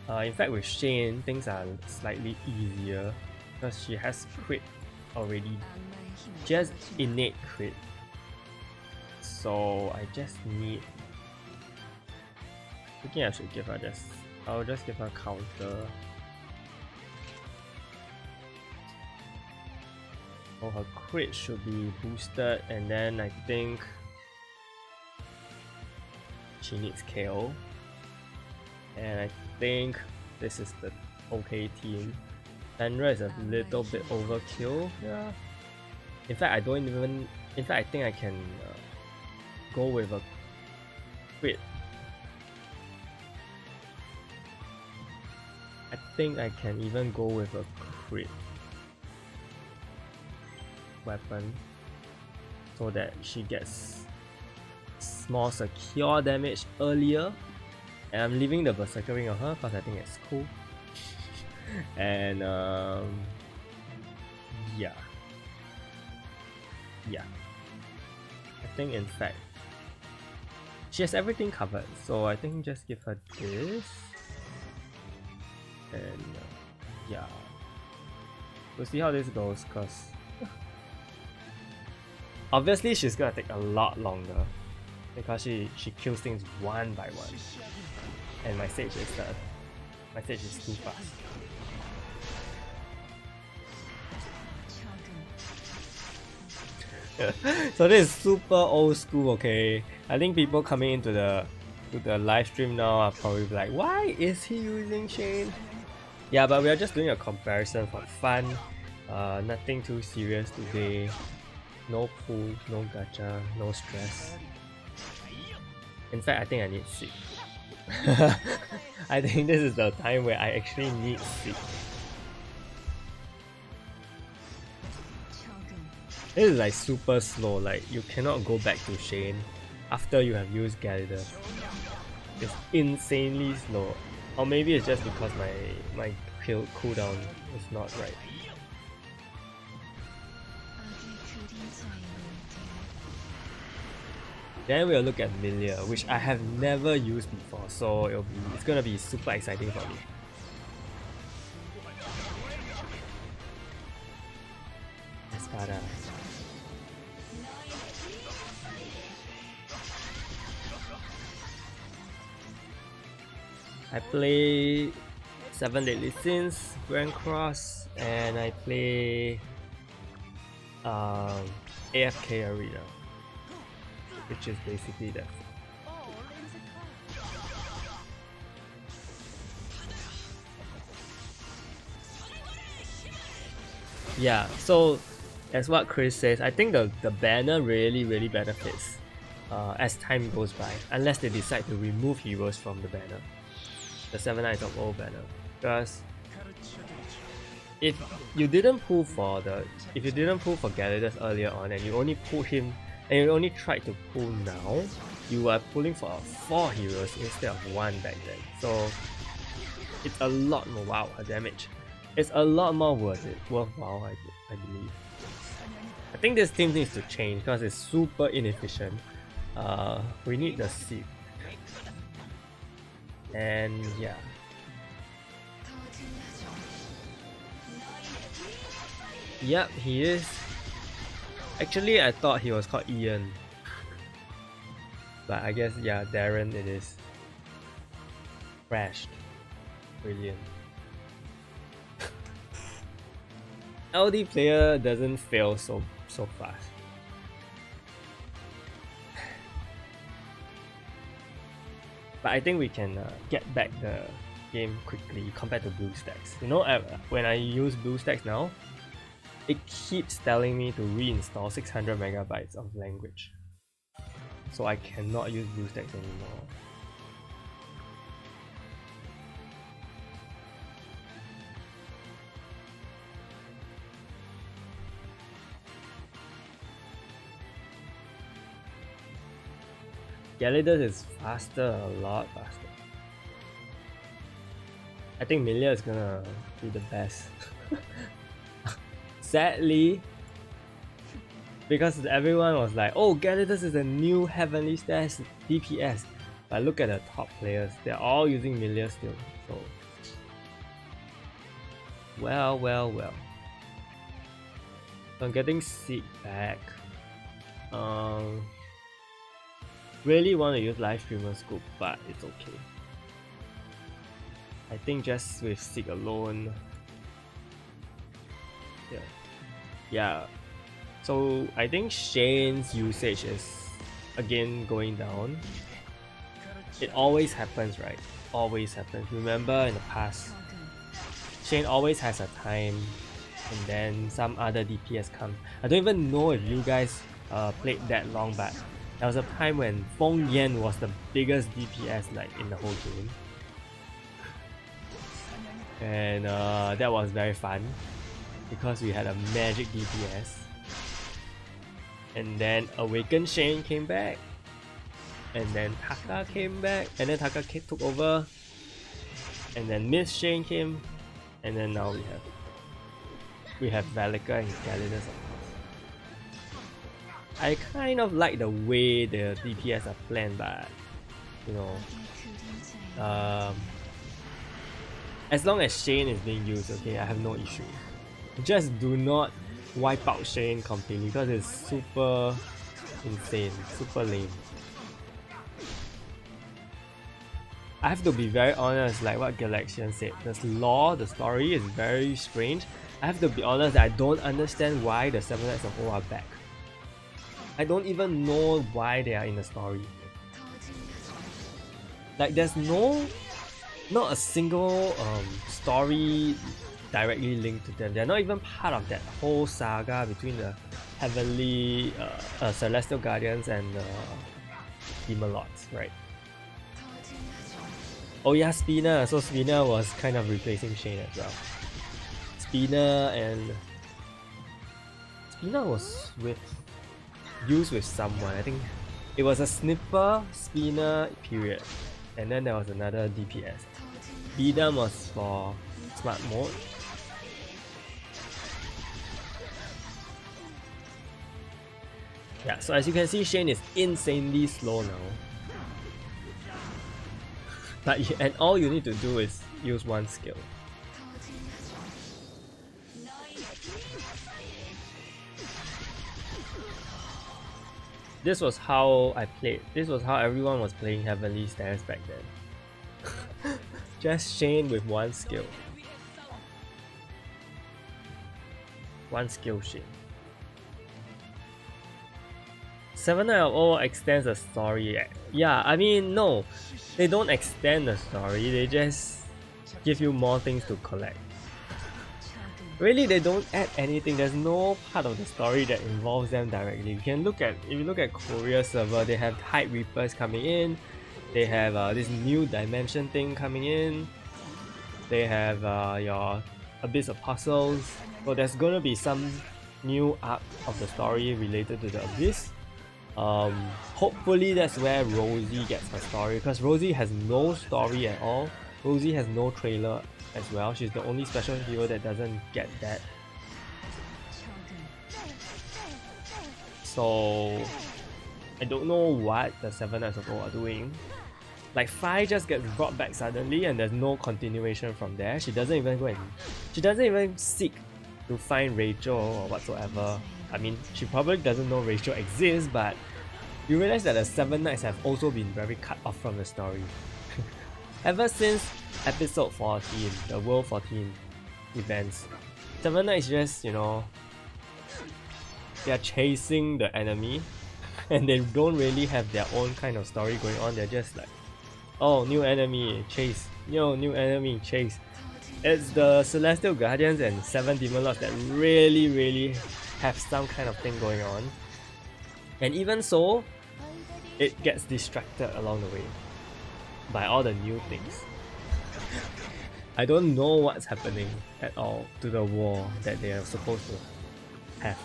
In fact, with Shane, things are slightly easier because she has crit already. She has innate crit. So I just need... I think I should give her just... I'll just give her counter. Oh, her crit should be boosted, and then I think she needs KO. And I think this is the okay team. Sandra is a little bit overkill. Yeah. In fact, I don't even... In fact, I think I can go with a crit. I think I can even go with a crit weapon so that she gets more secure damage earlier. And I'm leaving the Berserker Ring on her because I think it's cool. And yeah. I think in fact she has everything covered, so I think just give her this. And yeah, we'll see how this goes, because obviously she's gonna take a lot longer because she kills things one by one, and my stage is too fast. So this is super old school, okay? I think people coming into the live stream now are probably like, why is he using Shane? Yeah, but we are just doing a comparison for fun. Nothing too serious today. No pool, no gacha, no stress. In fact, I think I need sleep. I think this is the time where I actually need sleep. This is like super slow, like you cannot go back to Shane after you have used Gyarados. It's insanely slow. Or maybe it's just because my cooldown is not right. Then we'll look at Milia, which I have never used before, so it's gonna be super exciting for me. Espada. I play 7 Deadly Sins, Grand Cross, and I play AFK Arena, which is basically that. Yeah, so as what Chris says, I think the banner really benefits as time goes by, unless they decide to remove heroes from the banner, the 7 Knights of Old banner. Because if you didn't pull for Gyarados earlier on, and you only pulled him, and you only tried to pull now, you are pulling for 4 heroes instead of 1 back then. So it's a lot more damage. It's a lot more worthwhile, I believe. I think this team needs to change because it's super inefficient. We need the seed. And yeah. Yep, he is. Actually, I thought he was called Ian. But I guess, yeah, Darren it is. Crashed. Brilliant. LD player doesn't fail so fast. But I think we can get back the game quickly compared to BlueStacks. You know, when I use BlueStacks now, it keeps telling me to reinstall 600 megabytes of language. So I cannot use BlueStacks anymore. Gyarados is faster, a lot faster. I think Milia is gonna be the best. Sadly, because everyone was like, oh, Gyarados is a new Heavenly Stairs DPS. But look at the top players, they're all using Milia still. So, well. So I'm getting Seed back. Really want to use live streamer scoop, but it's okay. I think just with Seek alone. Yeah. So I think Shane's usage is again going down. It always happens, right? Always happens. Remember in the past, Shane always has a time and then some other DPS come. I don't even know if you guys played that long, but there was a time when Feng Yan was the biggest DPS like in the whole game. And that was very fun because we had a magic DPS. And then Awakened Shane came back. And then Taka came back. And then Taka took over. And then Miss Shane came. And then now we have Valika and Gyarados. I kind of like the way the DPS are planned, but you know, as long as Shane is being used, okay, I have no issue. Just do not wipe out Shane completely because it's super insane, super lame. I have to be very honest, like what Galaxian said, the story is very strange. I have to be honest, I don't understand why the 7 Knights of O are back. I don't even know why they are in the story. Like there's not a single story directly linked to them. They're not even part of that whole saga between the Heavenly Celestial Guardians and the Demon Lords, right? Oh yeah, Spina. So Spina was kind of replacing Shane as well. Spina was used with someone. I think it was a snipper, Spina period, and then there was another DPS. Bidam was for smart mode. Yeah, so as you can see, Shane is insanely slow now. And all you need to do is use one skill. This was how I played. This was how everyone was playing Heavenly Stairs back then. Just Shane with one skill. One skill Shane. 7 Knights of O extends the story. Yeah, I mean, no. They don't extend the story, they just give you more things to collect. Really, they don't add anything. There's no part of the story that involves them directly. You can look at, if you look at Korea server, they have Tide Reapers coming in. They have this new dimension thing coming in. They have your Abyss Apostles. So there's gonna be some new arc of the story related to the Abyss. Hopefully that's where Rosie gets her story, because Rosie has no story at all. Rosie has no trailer as well. She's the only special hero that doesn't get that. So I don't know what the Seven Knights of Old are doing. Like Fi just gets brought back suddenly and there's no continuation from there. She doesn't even seek to find Rachel or whatsoever. I mean, she probably doesn't know Rachel exists, but you realize that the Seven Knights have also been very cut off from the story. Ever since episode 14, the World 14 events, Seven Knights just, you know, they are chasing the enemy and they don't really have their own kind of story going on. They're just like, oh, new enemy, chase. New enemy, chase. It's the Celestial Guardians and 7 Demon Lords that really have some kind of thing going on. And even so, it gets distracted along the way by all the new things. I don't know what's happening at all to the war that they are supposed to have.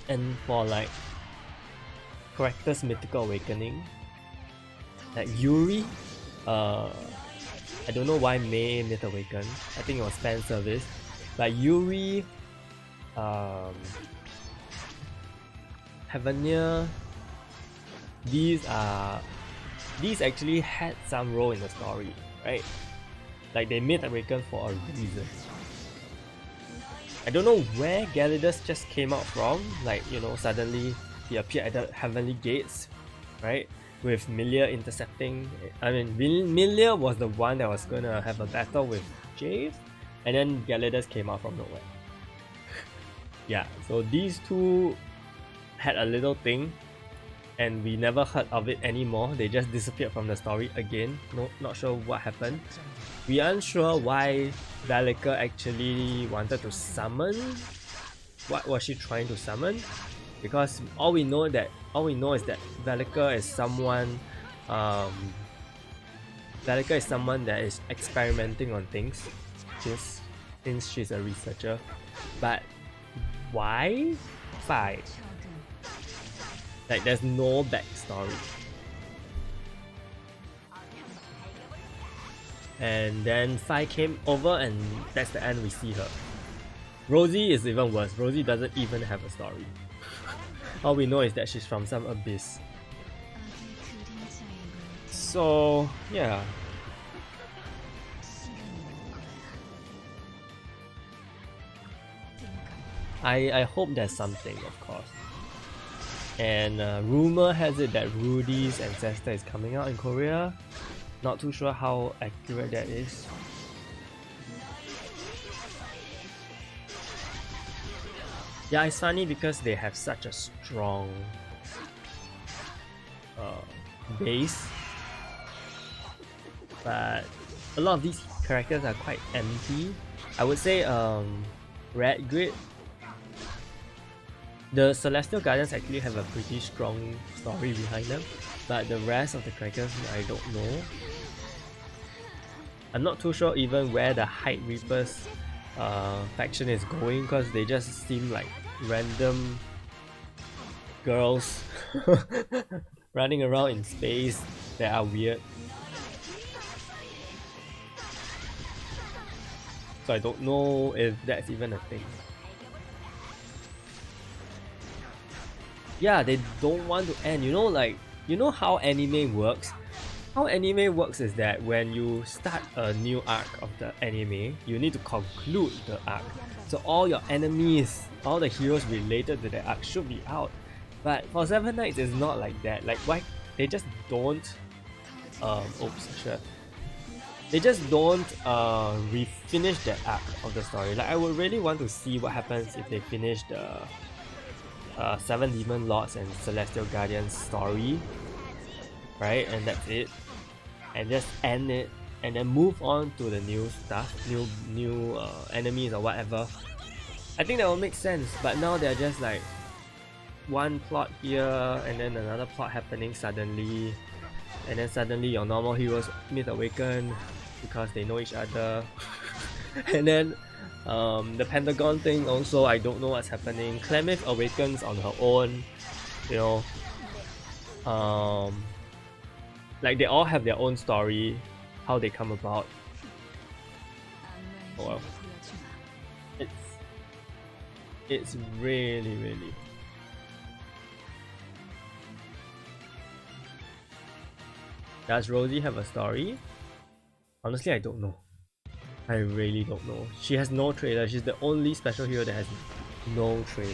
And for like characters Mythical Awakening, like Yuri, I don't know why May Myth Awaken. I think it was fan service. Like Yuri, Heavenly, these actually had some role in the story, right? Like they Myth Awaken for a reason. I don't know where Galidus just came out from, like, you know, suddenly he appeared at the Heavenly Gates, right? With Milia intercepting. I mean, Milia was the one that was gonna have a battle with Jave, and then Galidus came out from nowhere. Yeah, so these two had a little thing, and we never heard of it anymore. They just disappeared from the story again. Not sure what happened. We aren't sure why Valika actually wanted to summon. What was she trying to summon? Because all we know is that Valika is someone that is experimenting on things since she's a researcher. But why Fi? Like there's no backstory. And then Fi came over and that's the end we see her. Rosie is even worse. Rosie doesn't even have a story. All we know is that she's from some abyss. So yeah. I hope there's something, of course. And rumor has it that Rudy's ancestor is coming out in Korea. Not too sure how accurate that is. Yeah, it's funny because they have such a strong base, but a lot of these characters are quite empty. I would say Red Grid, the Celestial Guardians actually have a pretty strong story behind them, but the rest of the characters I don't know. I'm not too sure even where the Hide Reapers faction is going, because they just seem like random girls running around in space that are weird. So I don't know if that's even a thing. Yeah, they don't want to end. You know how anime works? How anime works is that when you start a new arc of the anime, you need to conclude the arc. So all your enemies, all the heroes related to the arc should be out. But for Seven Knights, it's not like that. Like, why they just don't they just don't refinish that arc of the story. Like, I would really want to see what happens if they finish the 7 Demon Lords and Celestial Guardians story, right? And that's it, and just end it, and then move on to the new stuff, new enemies or whatever. I think that will make sense. But now they're just like one plot here and then another plot happening suddenly, and then suddenly your normal heroes Myth Awaken because they know each other. And then the Pentagon thing also, I don't know what's happening. Clemith awakens on her own, you know. Like, they all have their own story, how they come about. Oh well. It's really. Does Rosie have a story? Honestly, I don't know. I really don't know. She has no trailer. She's the only special hero that has no trailer.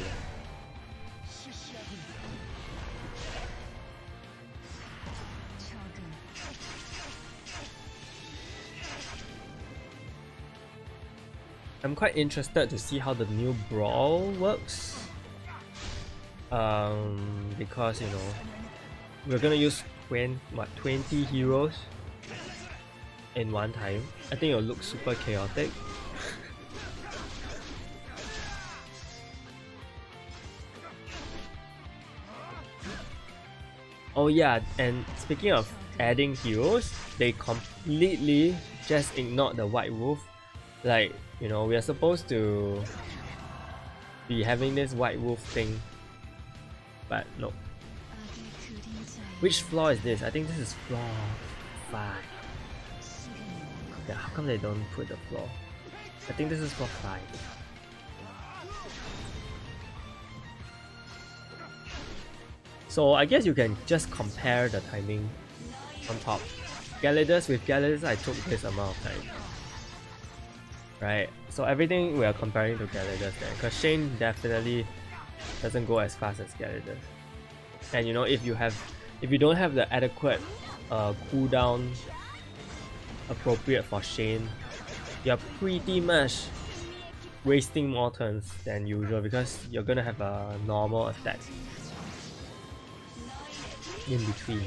I'm quite interested to see how the new brawl works. Because you know, we're gonna use 20 heroes in one time. I think it'll look super chaotic. Oh yeah, and speaking of adding heroes, they completely just ignored the White Wolf. Like, you know, we are supposed to be having this White Wolf thing, but no. Which floor is this? I think this is floor 5. Yeah, how come they don't put the floor? I think this is floor 5. So I guess you can just compare the timing on top. Gyarados, with Gyarados I took this amount of time. Right, so everything we are comparing to Gyarados then, because Shane definitely doesn't go as fast as Gyarados. And you know, if you don't have the adequate cooldown appropriate for Shane, you're pretty much wasting more turns than usual because you're gonna have a normal attack in between.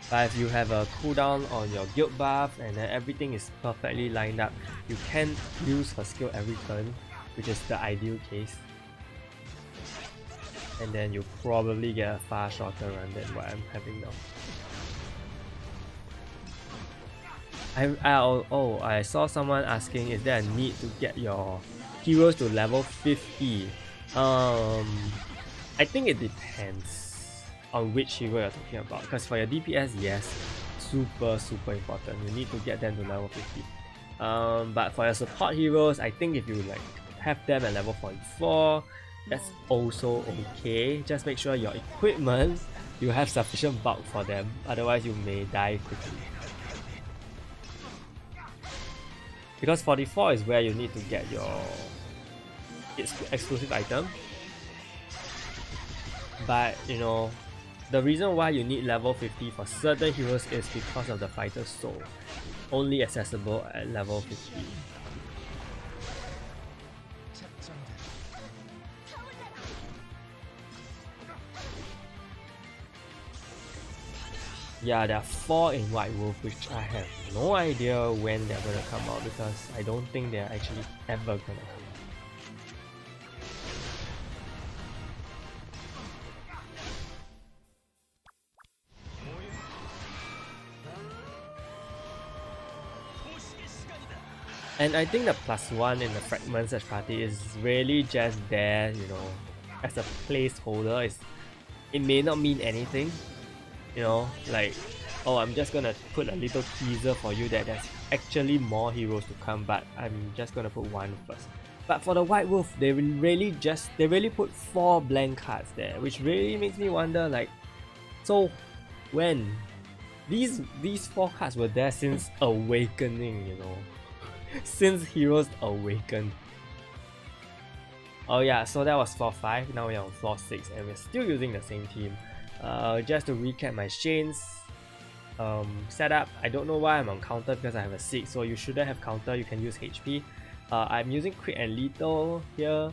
But if you have a cooldown on your guild buff and then everything is perfectly lined up, you can use her skill every turn, which is the ideal case. And then you probably get a far shorter run than what I'm having now. I saw someone asking, is there a need to get your heroes to level 50? I think it depends on which hero you're talking about, because for your DPS, yes, super important, you need to get them to level 50. But for your support heroes, I think if you like have them at level 44, that's also okay. Just make sure your equipment, you have sufficient bulk for them, otherwise you may die quickly. Because 44 is where you need to get your exclusive item. But you know, the reason why you need level 50 for certain heroes is because of the fighter's soul, only accessible at level 50. Yeah, there are 4 in White Wolf, which I have no idea when they're gonna come out because I don't think they're actually ever gonna come out. And I think the +1 in the Fragment Search Party is really just there, you know, as a placeholder. It may not mean anything, you know, like, oh, I'm just gonna put a little teaser for you that there's actually more heroes to come, but I'm just gonna put 1 first. But for the White Wolf, they really put 4 blank cards there, which really makes me wonder, like, so when these 4 cards were there since Awakening, you know, since Heroes Awakened. Oh yeah, so that was floor 5, now we're on floor 6 and we're still using the same team. Just to recap my Shane's setup, I don't know why I'm on counter because I have a 6, so you shouldn't have counter, you can use HP. I'm using crit and lethal here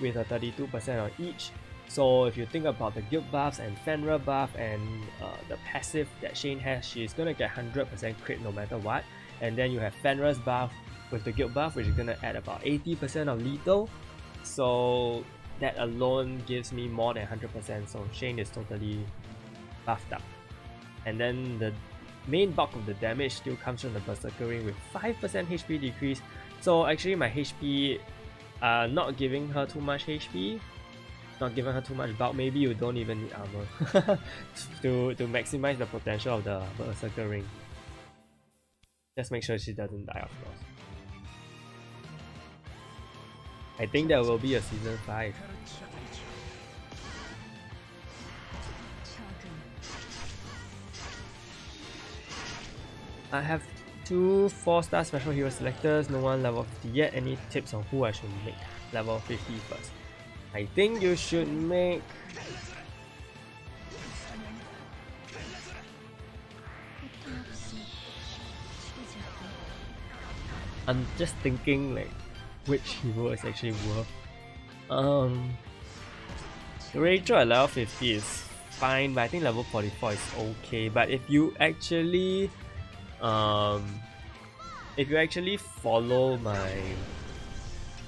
with a 32% on each. So if you think about the guild buffs and Fenrir buff and the passive that Shane has, she's gonna get 100% crit no matter what. And then you have Fenrir's buff with the guild buff, which is gonna add about 80% of lethal. So that alone gives me more than 100%, so Shane is totally buffed up. And then the main bulk of the damage still comes from the Berserker Ring with 5% HP decrease. So actually my HP, not giving her too much HP, not giving her too much bulk. Maybe you don't even need armor to maximize the potential of the Berserker Ring. Just make sure she doesn't die, of course. I think there will be a season 5. I have 2 4-star special hero selectors, no one level 50 yet. Any tips on who I should make level 50 first? I think you should make... I'm just thinking like which hero is actually worth. Rachel at level 50 is fine, but I think level 44 is okay. But if you actually follow my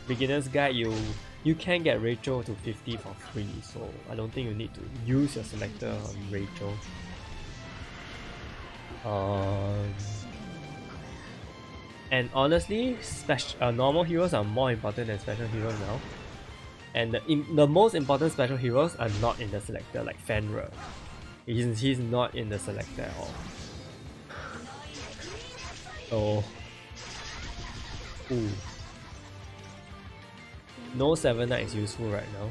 beginner's guide, you can get Rachel to 50 for free, so I don't think you need to use your selector on Rachel. And honestly, normal heroes are more important than special heroes now. And the most important special heroes are not in the selector, like Fenrir. He's not in the selector at all. So, no 7 Knight is useful right now.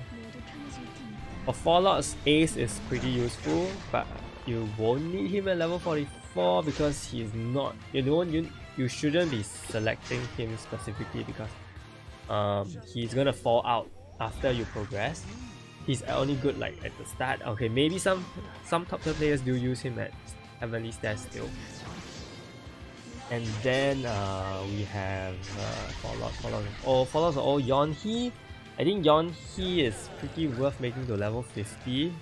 For Fallout's Ace is pretty useful, but you won't need him at level 44 because he's not. You shouldn't be selecting him specifically because he's gonna fall out after you progress. He's only good like at the start. Okay, maybe some top tier players do use him at Heavenly Stairs still. And then we have Fallout are all Yonhee. I think Yonhee is pretty worth making to level 50.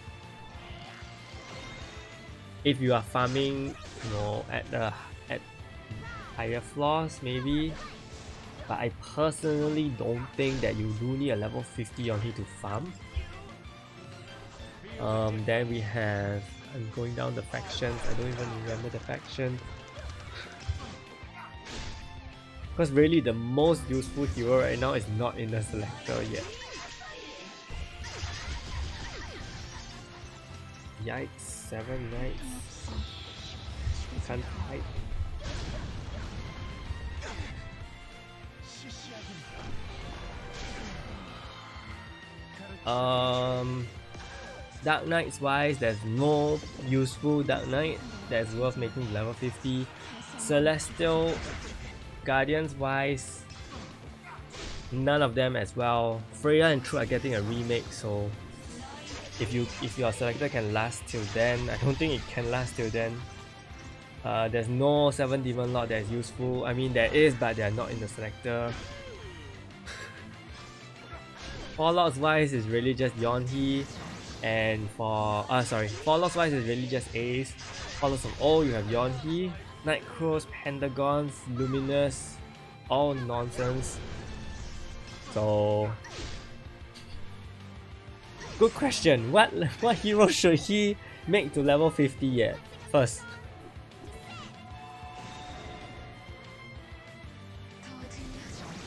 If you are farming, at higher floors maybe. But I personally don't think that you do need a level 50 Yonhee to farm. Then we have, I'm going down the factions, I don't even remember the faction. Because really the most useful hero right now is not in the selector yet. Yikes, 7 Knights. You can't fight. Dark Knights wise, there's no useful Dark Knight that's worth making level 50. Celestial Guardians wise, none of them as well. Freya and True are getting a remake, so if your selector can last till then, I don't think it can last till then. There's no 7 Demon Lord that is useful. I mean there is, but they are not in the selector. Fallouts wise is really just Yonhee, and Fallouts wise is really just Ace. Fallouts of all you have Yonhee, Nightcrows, Pentagons, Luminous, all nonsense. So, good question. What hero should he make to level 50 yet? First.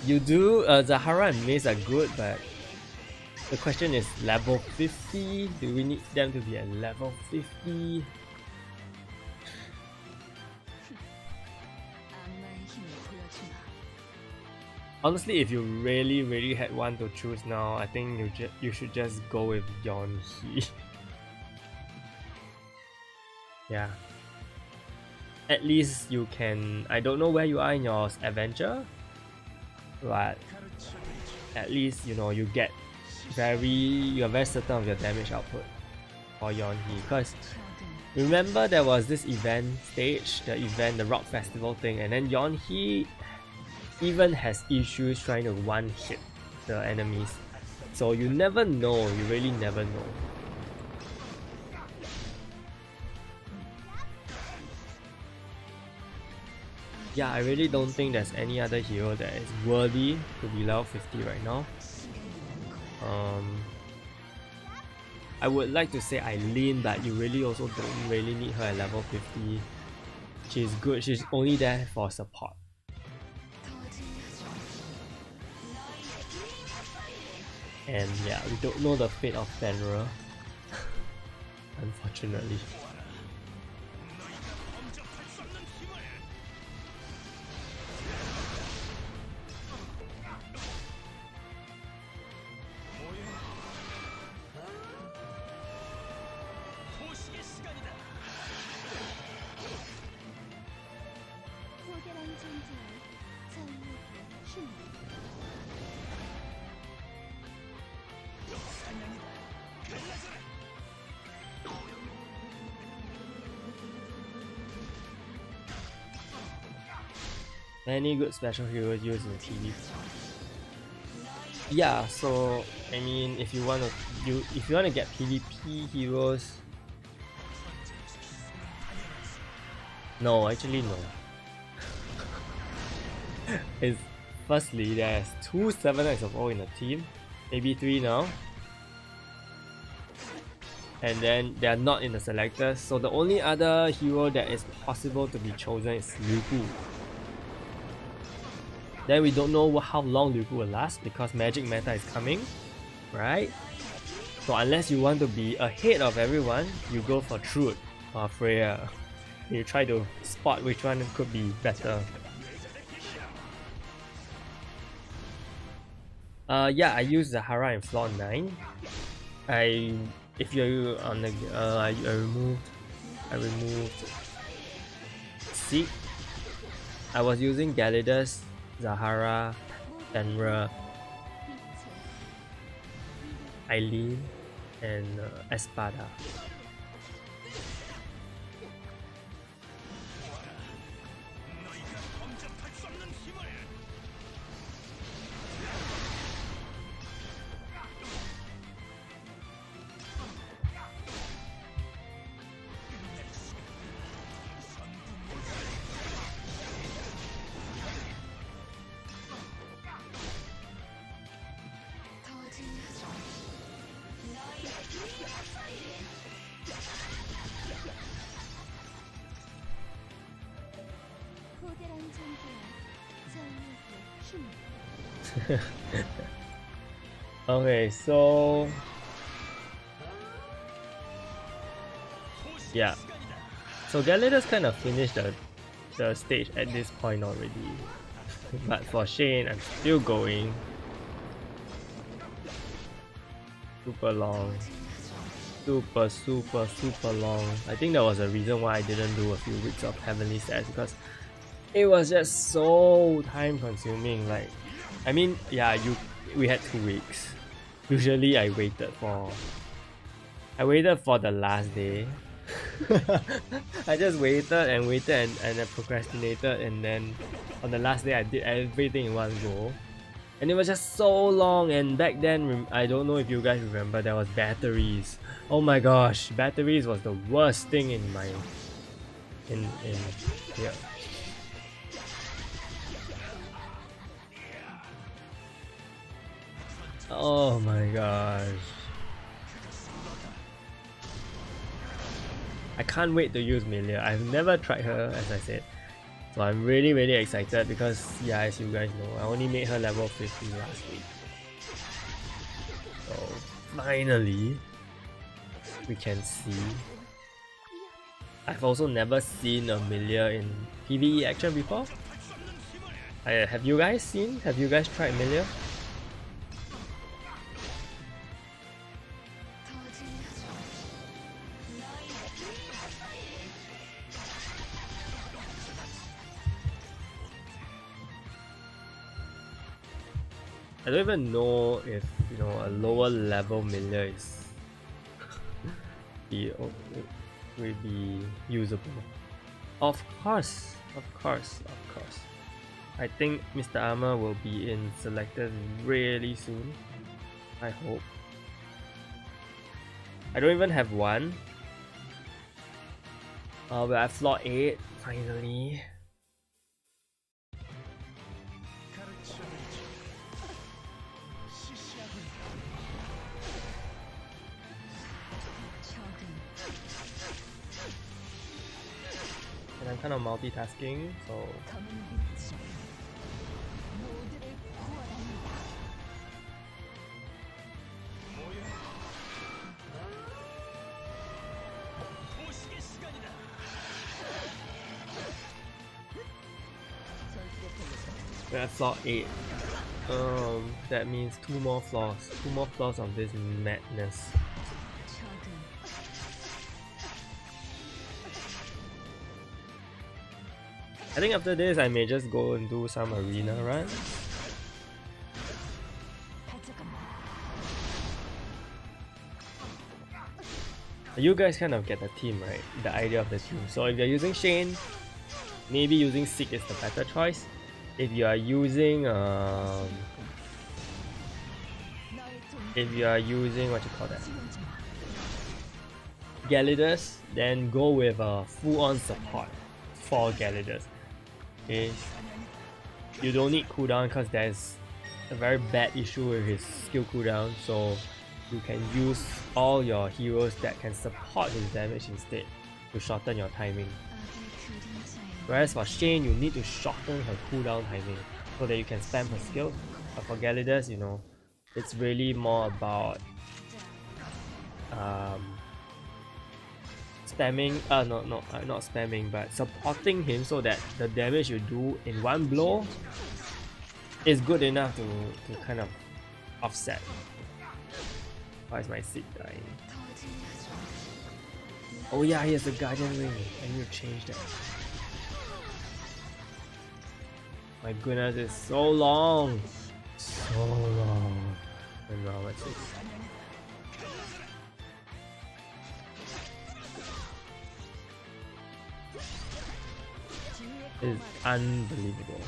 You do, Zahara and Maze are good, but the question is level 50? Do we need them to be at level 50? Honestly, if you really had one to choose now, I think you should just go with Yonhee. Yeah. At least you can... I don't know where you are in your adventure, but at least you are very certain of your damage output for Yonhee. Because remember there was this event stage, the Rock Festival thing, and then Yonhee even has issues trying to one-hit the enemies. So you never know, you really never know. Yeah, I really don't think there's any other hero that is worthy to be level 50 right now. I would like to say Eileen, but you really also don't really need her at level 50. She's good, she's only there for support. And yeah, we don't know the fate of Fenrir, unfortunately. Many good special heroes used in PvP. Yeah, so I mean, if you want to get PvP heroes, no, actually no. It's firstly there's 2 7x of all in a team, maybe 3 now, and then they are not in the selectors. So the only other hero that is possible to be chosen is Liu Bu. Then we don't know how long Liu Bu will last because magic meta is coming, right? So unless you want to be ahead of everyone, you go for Truth or Freya. You try to spot which one could be better. Yeah, I use Zahara in floor 9. If you're on the I removed Seek. I was using Galidus, Zahara, Tenra, Eileen, and Espada. Okay, so yeah, so Galidus kind of finished the stage at this point already, but for Shane, I'm still going. Super long, super long. I think that was the reason why I didn't do a few weeks of Heavenly Stairs, because it was just so time consuming. Like, I mean, yeah, we had 2 weeks. Usually I waited for the last day. I just waited and I procrastinated, and then on the last day I did everything in one go. And it was just so long, and back then, I don't know if you guys remember, there was batteries. Oh my gosh, batteries was the worst thing in here. Oh my gosh. I can't wait to use Milia. I've never tried her, as I said. So I'm really excited because, yeah, as you guys know, I only made her level 50 last week. So finally, we can see. I've also never seen a Milia in PvE action before. Have you guys seen? Have you guys tried Milia? I don't even know if, you know, a lower level Milia is will be usable. Of course. I think Mr. Armor will be in selected really soon. I hope. I don't even have one. We're at floor 8 finally. And I'm kind of multitasking, so we're at floor 8. That means 2 more floors. 2 more floors of this madness. I think after this I may just go and do some arena runs. You guys kind of get the team, right? The idea of the team. So if you're using Shane, maybe using Seek is the better choice. If you are using what you call that, Galidus, then go with a full-on support for Galidus. Okay, you don't need cooldown because there's a very bad issue with his skill cooldown, so you can use all your heroes that can support his damage instead to shorten your timing. Whereas for Shane, you need to shorten her cooldown timing so that you can spam her skill. But for Galidus, you know, it's really more about spamming, not spamming, but supporting him so that the damage you do in one blow is good enough to kind of offset. Why is my seat dying? Oh yeah, he has the Guardian Ring. I need to change that. My goodness, it's so long. So long. And now what's this? It's unbelievable.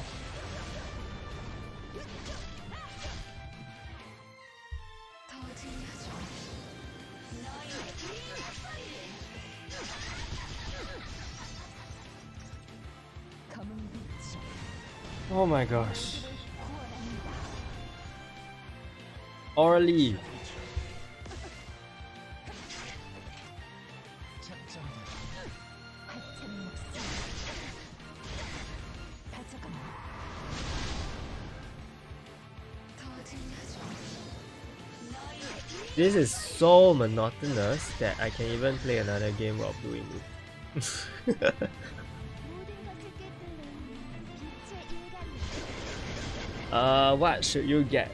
Oh my gosh. Orally. This is so monotonous that I can even play another game while doing it. What should you get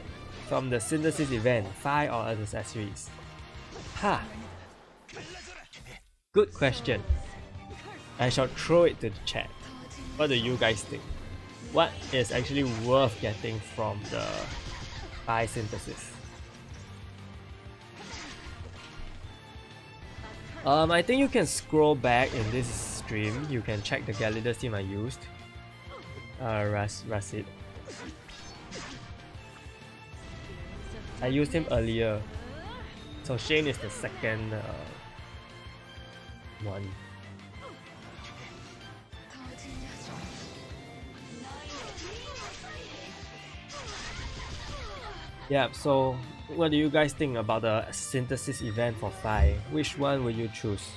from the synthesis event? 5 or other accessories? Ha! Good question. I shall throw it to the chat. What do you guys think? What is actually worth getting from the 5 synthesis? I think you can scroll back in this stream. You can check the Galidus team I used. Rasid. I used him earlier. So Shane is the second one. Yeah, so what do you guys think about the synthesis event for 5? Which one will you choose?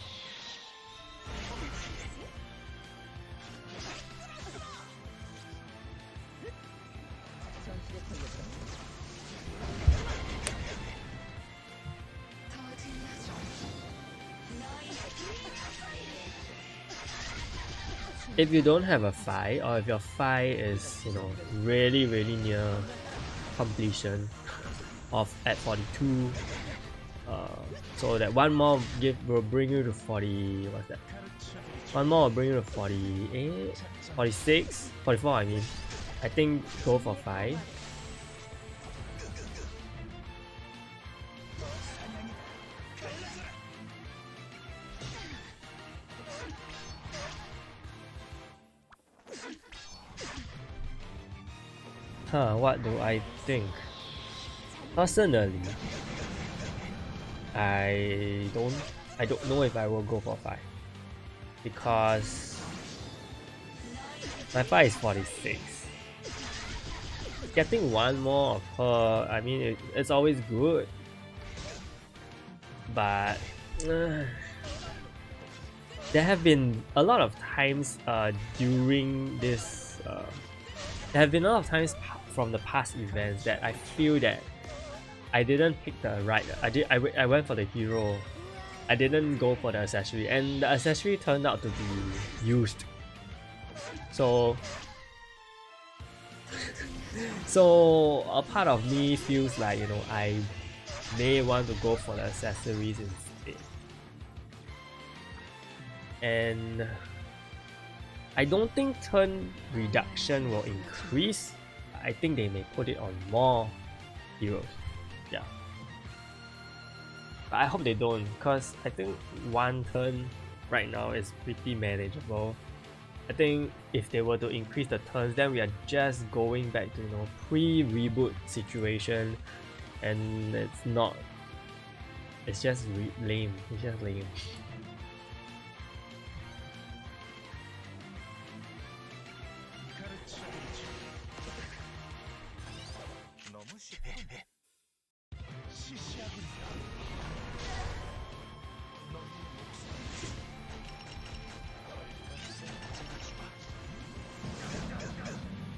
If you don't have a 5, or if your 5 is, you know, really near completion of at 42, so that one more will bring you to 40, what's that? One more will bring you to 48, 46, 44 I mean. I think go for 5. What do I think? Personally, I don't know if I will go for 5 because my 5 is 46. Getting one more of her, I mean, it's always good, but there have been a lot of times during this. There have been a lot of times from the past events that I feel that I didn't pick the right. I went for the hero. I didn't go for the accessory, and the accessory turned out to be used. So a part of me feels like, you know, I may want to go for the accessories instead. And I don't think turn reduction will increase. I think they may put it on more heroes. Yeah. But I hope they don't, because I think one turn right now is pretty manageable. I think if they were to increase the turns, then we are just going back to, you know, pre-reboot situation, and it's not. It's just lame. It's just lame.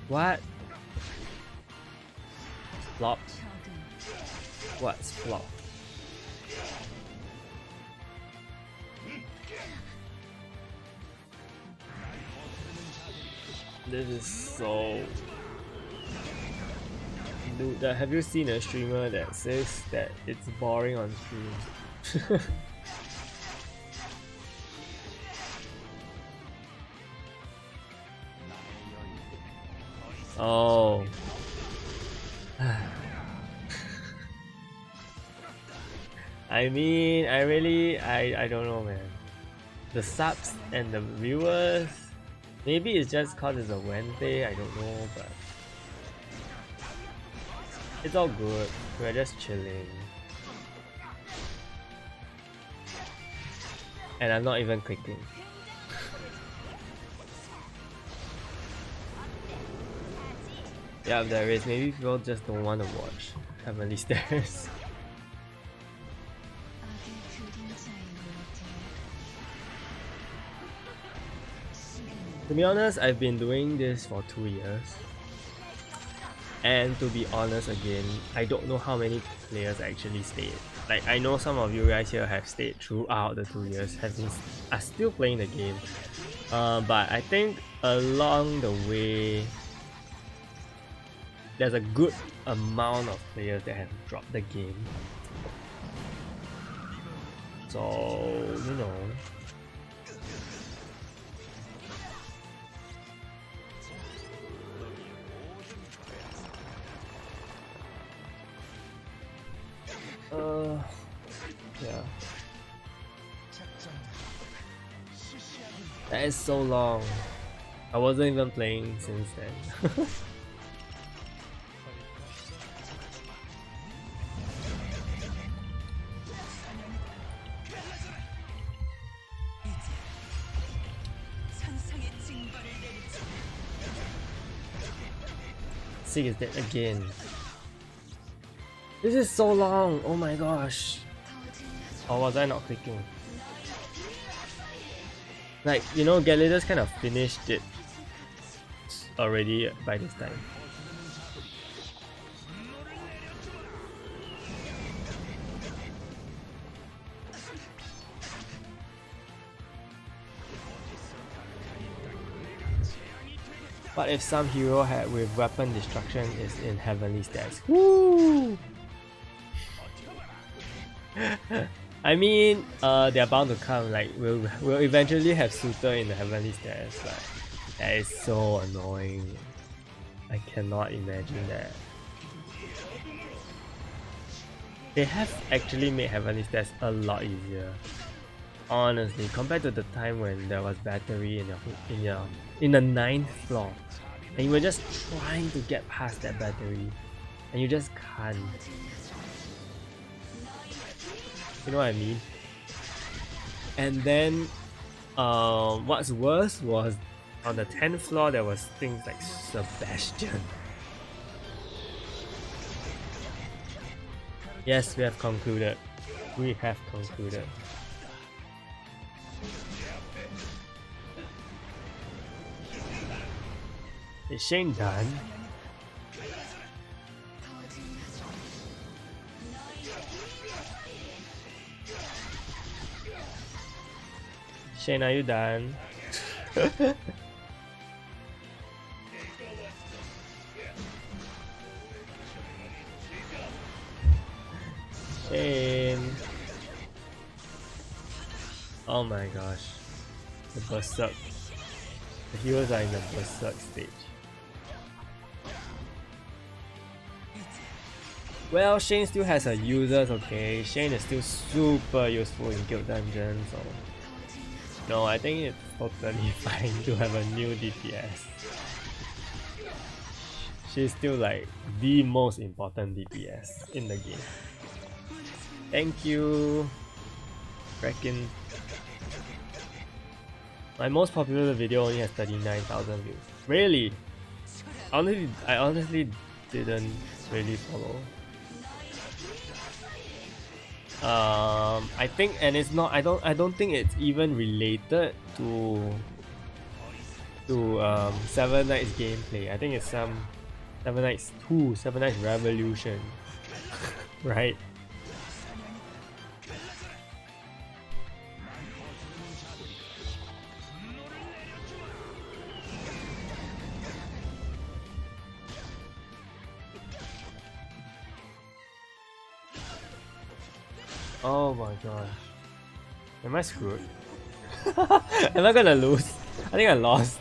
What? Flop? What's flop? This is so... Dude, have you seen a streamer that says that it's boring on stream? Oh. I mean, I don't know, man. The subs and the viewers, maybe it's just cause it's a Wednesday, I don't know, but it's all good. We're just chilling. And I'm not even clicking. Yeah, there is. Maybe people just don't want to watch Heavenly Stairs. To be honest, I've been doing this for 2 years. And to be honest again, I don't know how many players actually stayed. Like, I know some of you guys here have stayed throughout the 2 years, are still playing the game. But I think along the way, there's a good amount of players that have dropped the game. So, you know. Yeah. That is so long. I wasn't even playing since then. Sig is dead again. This is so long, oh my gosh. Or was I not clicking? Like, you know, Galileo's kind of finished it already by this time. What if some hero had with weapon destruction is in Heavenly Stairs? Woo! I mean, they're bound to come. Like, we'll eventually have Suitor in the Heavenly Stairs. Like, that is so annoying. I cannot imagine that. They have actually made Heavenly Stairs a lot easier. Honestly, compared to the time when there was battery in the 9th floor, and you were just trying to get past that battery, and you just can't. You know what I mean? And then, what's worse was on the 10th floor there was things like Sebastian. Yes, we have concluded. We have concluded. Is Shane done? Shane, are you done? Shane. Oh my gosh. The Berserk. The heroes are in the Berserk stage. Well, Shane still has a users, okay. Shane is still super useful in Guild Dungeons, so no, I think it's totally fine to have a new DPS. She's still like the most important DPS in the game. Thank you, Reckon. My most popular video only has 39,000 views. Really? I honestly didn't really follow. I think, and it's not. I don't think it's even related to Seven Knights gameplay. I think it's some Seven Knights 2, Seven Knights Revolution, right? Oh my gosh. Am I screwed? Am I gonna lose? I think I lost.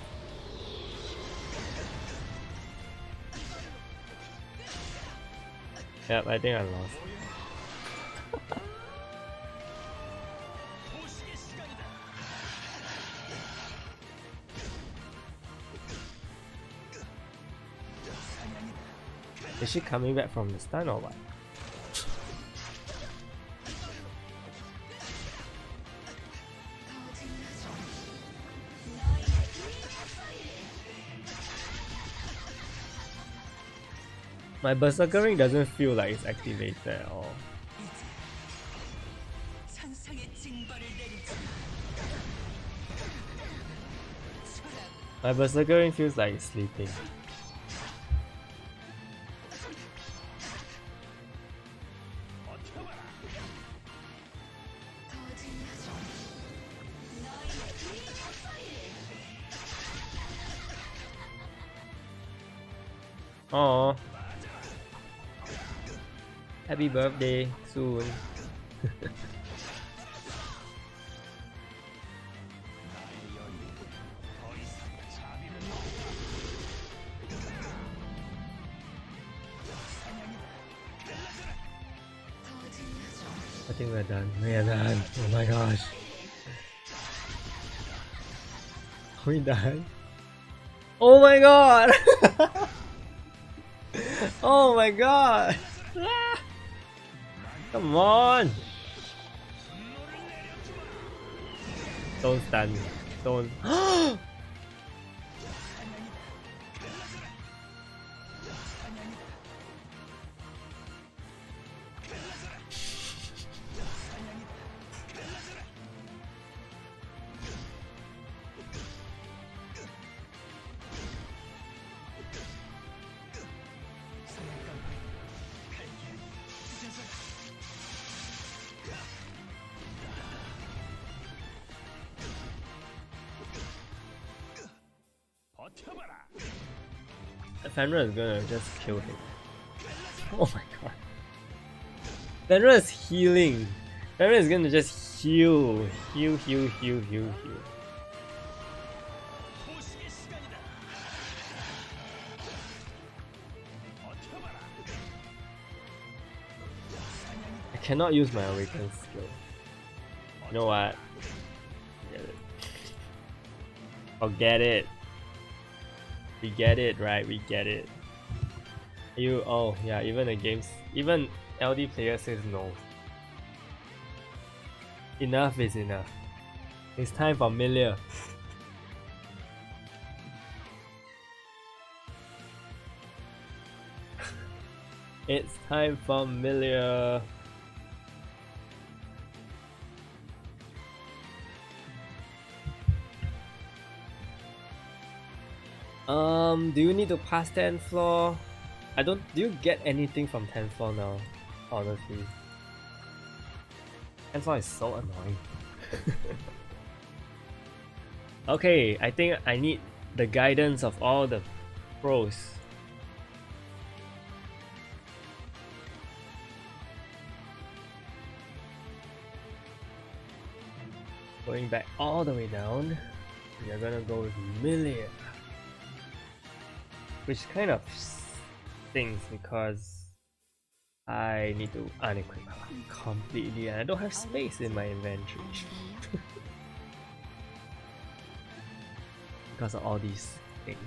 Yep, I think I lost. Is she coming back from the stun or what? My Berserker ring doesn't feel like it's activated at all. My Berserker ring feels like it's sleeping. Aww. Happy birthday soon. I think we're done. We are done. Oh my gosh. Are we done? Oh my god! Oh my god! Come on! Don't stun me. Don't. Fenrir is gonna just kill him. Oh my god. Fenrir is healing. Fenrir is gonna just heal. Heal. I cannot use my awaken skill. You know what? Forget it. Forget it. We get it, right? We get it. Oh yeah, even the games, even LD players says no. Enough is enough. It's time for Milia. It's time for Milia. Do you need to pass 10th floor? Do you get anything from 10th floor now? Honestly. 10th floor is so annoying. Okay, I think I need the guidance of all the pros. Going back all the way down, we are gonna go with Milia. Which kind of stings because I need to unequip her completely, and I don't have space in my inventory because of all these things.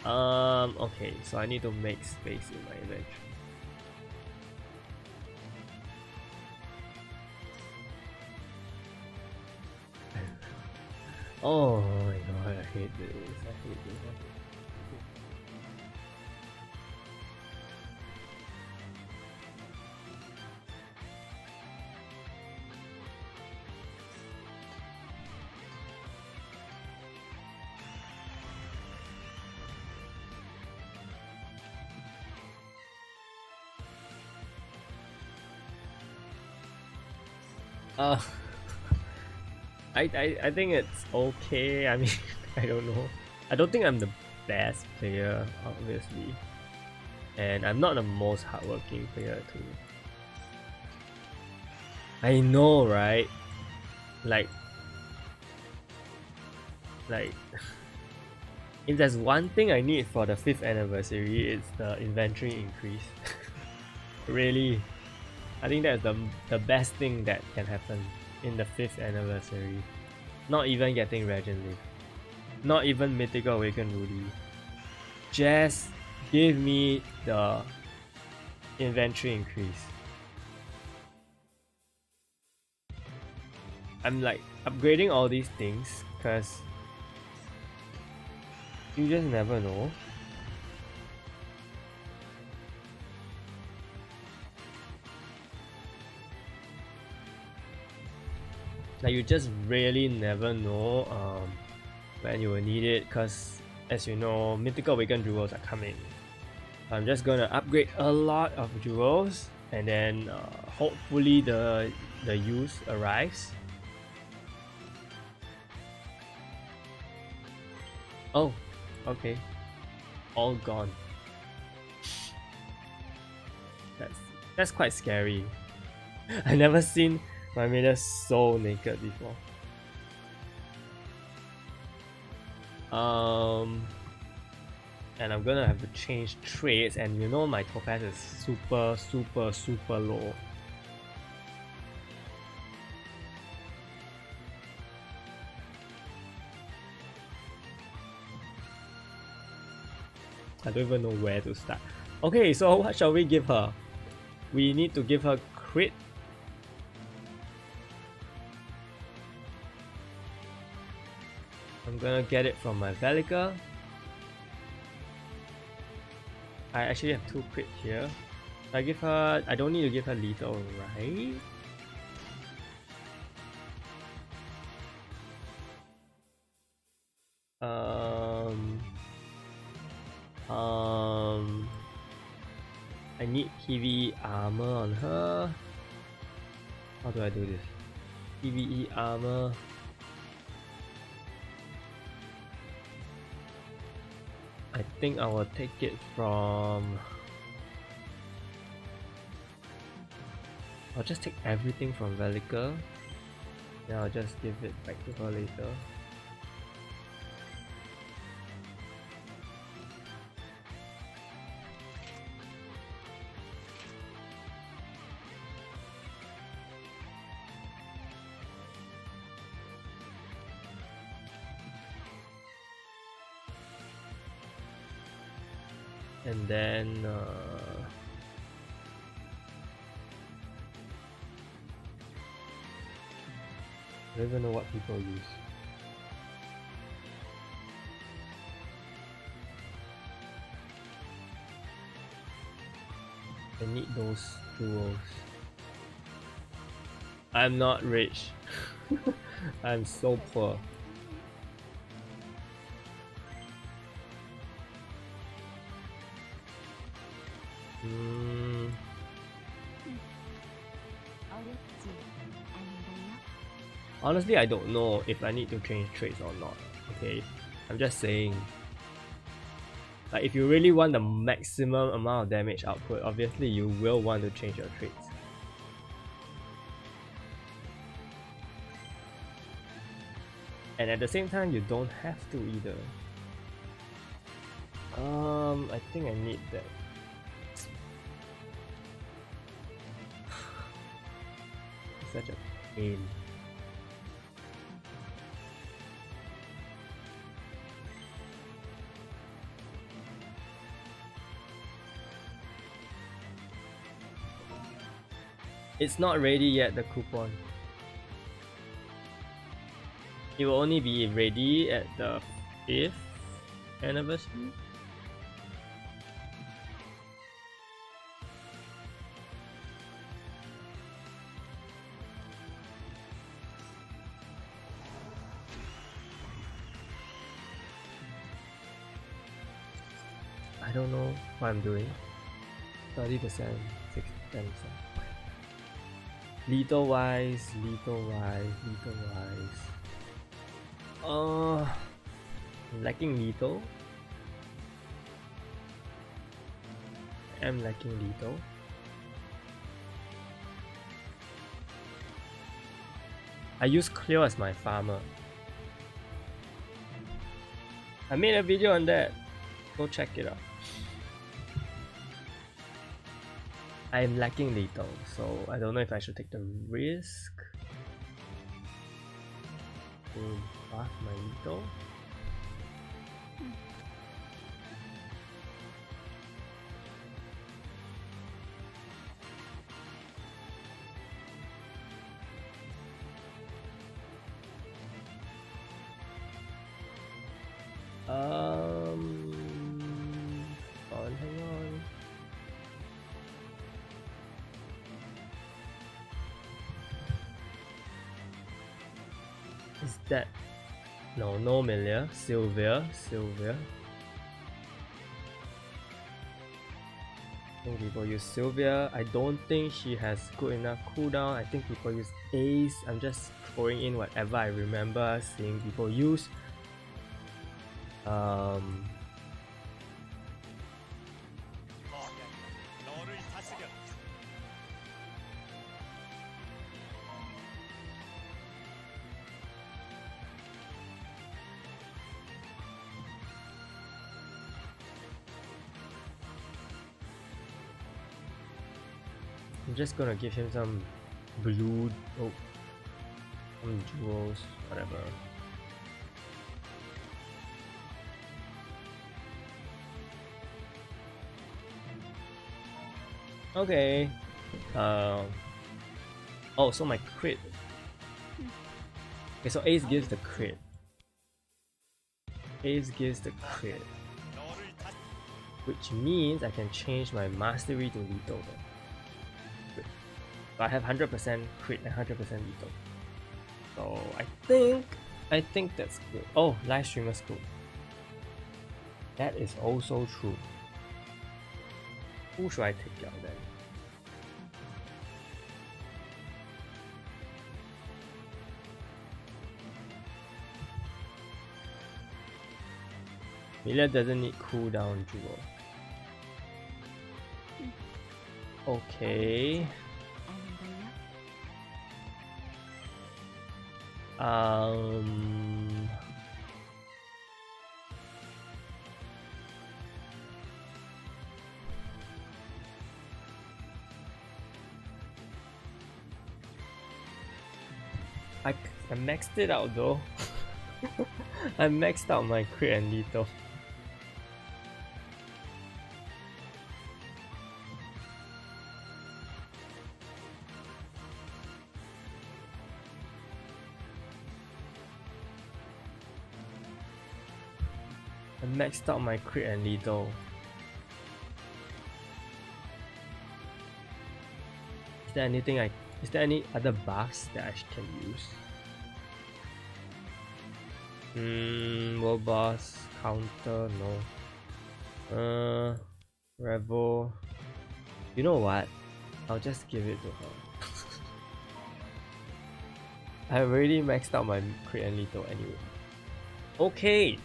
Okay, so I need to make space in my inventory. Oh my god, I hate this. I hate this. I think it's okay. I mean, I don't know. I don't think I'm the best player, obviously, and I'm not the most hardworking player too. I know, right? Like, if there's one thing I need for the 5th anniversary, it's the inventory increase. Really, I think that's the best thing that can happen in the 5th anniversary. Not even getting Regent Leaf. Not even Mythical Awakened Rudy. Just give me the inventory increase. I'm like upgrading all these things because you just never know. Like you just really never know when you will need it, because as you know, Mythical Awakened Jewels are coming. I'm just gonna upgrade a lot of jewels, and then hopefully the use arrives. Oh, okay, all gone. That's quite scary. I never seen my meter so naked before. And I'm gonna have to change traits, and you know my topaz is super low. I don't even know where to start. Okay, so what shall we give her? We need to give her crit. I'm gonna get it from my Velica. I actually have 2 crit here. I give her. I don't need to give her lethal, right? I need heavy armor on her. How do I do this? PvE armor. I think I will take it from... I'll just take everything from Velica. Then I'll just give it back to her later. And then I don't even know what people use. I need those jewels. I'm not rich. I'm so poor. Honestly, I don't know if I need to change traits or not. Okay, I'm just saying. Like, if you really want the maximum amount of damage output, obviously you will want to change your traits. And at the same time, you don't have to either. I think I need that. pain. It's not ready yet, the coupon. It will only be ready at the 5th anniversary. I don't know what I'm doing. 30%, 10%. Lethal wise. Lacking lethal. I'm lacking lethal. I use Cleo as my farmer. I made a video on that. Go check it out. I'm lacking lethal, so I don't know if I should take the risk to buff my lethal. Hang on. Is that no Melia? Sylvia. I think people use Sylvia. I don't think she has good enough cooldown. I think people use Ace. I'm just throwing in whatever I remember seeing people use. I'm just gonna give him some blue, some jewels, whatever. Okay. Oh, so my crit. Okay, so Ace gives the crit. Which means I can change my mastery to lethal then. So I have 100% crit and 100% lethal. So I think that's good. Oh, live streamer school. That is also true. Who should I take out then? Melia doesn't need cooldown jewel. Okay. I maxed it out though. I maxed out my crit and lethal. I maxed out my crit and lethal. Is there any other buffs that I can use? World boss, counter, no. Revel. You know what? I'll just give it to her. I already maxed out my crit and lethal anyway. Okay.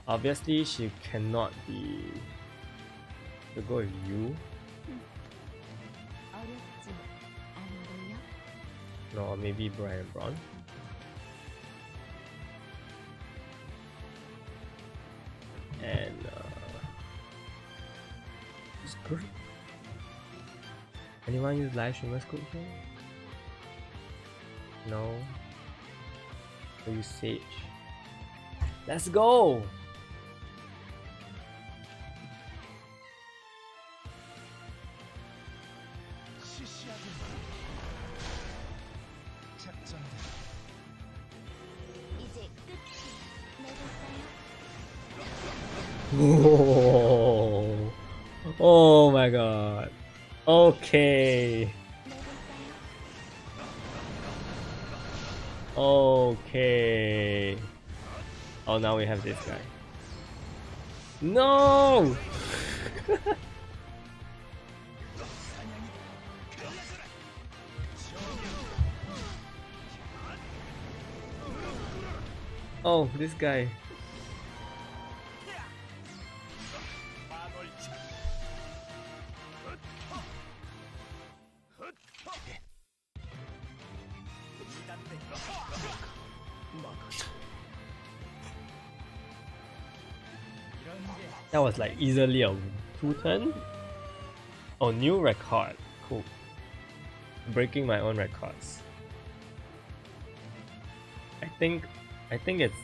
Obviously, she cannot be. To go with you. No, maybe Brian Braun. And it's good. Anyone use live streamers code here? No. I'll use Sage. Let's go! Oh, oh my god. Okay. Okay. Oh, now we have this guy. No! Oh, this guy. That was like easily a 2-turn. Oh, new record. Cool. Breaking my own records. I think it's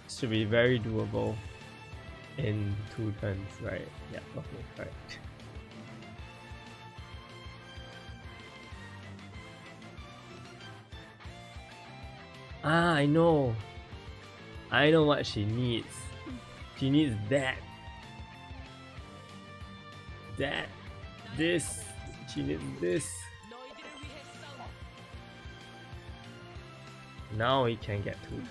should be very doable in 2 turns, right? Yeah, okay, correct. Ah, I know what she needs. She needs this. She needs this. Now we can get 2 turns.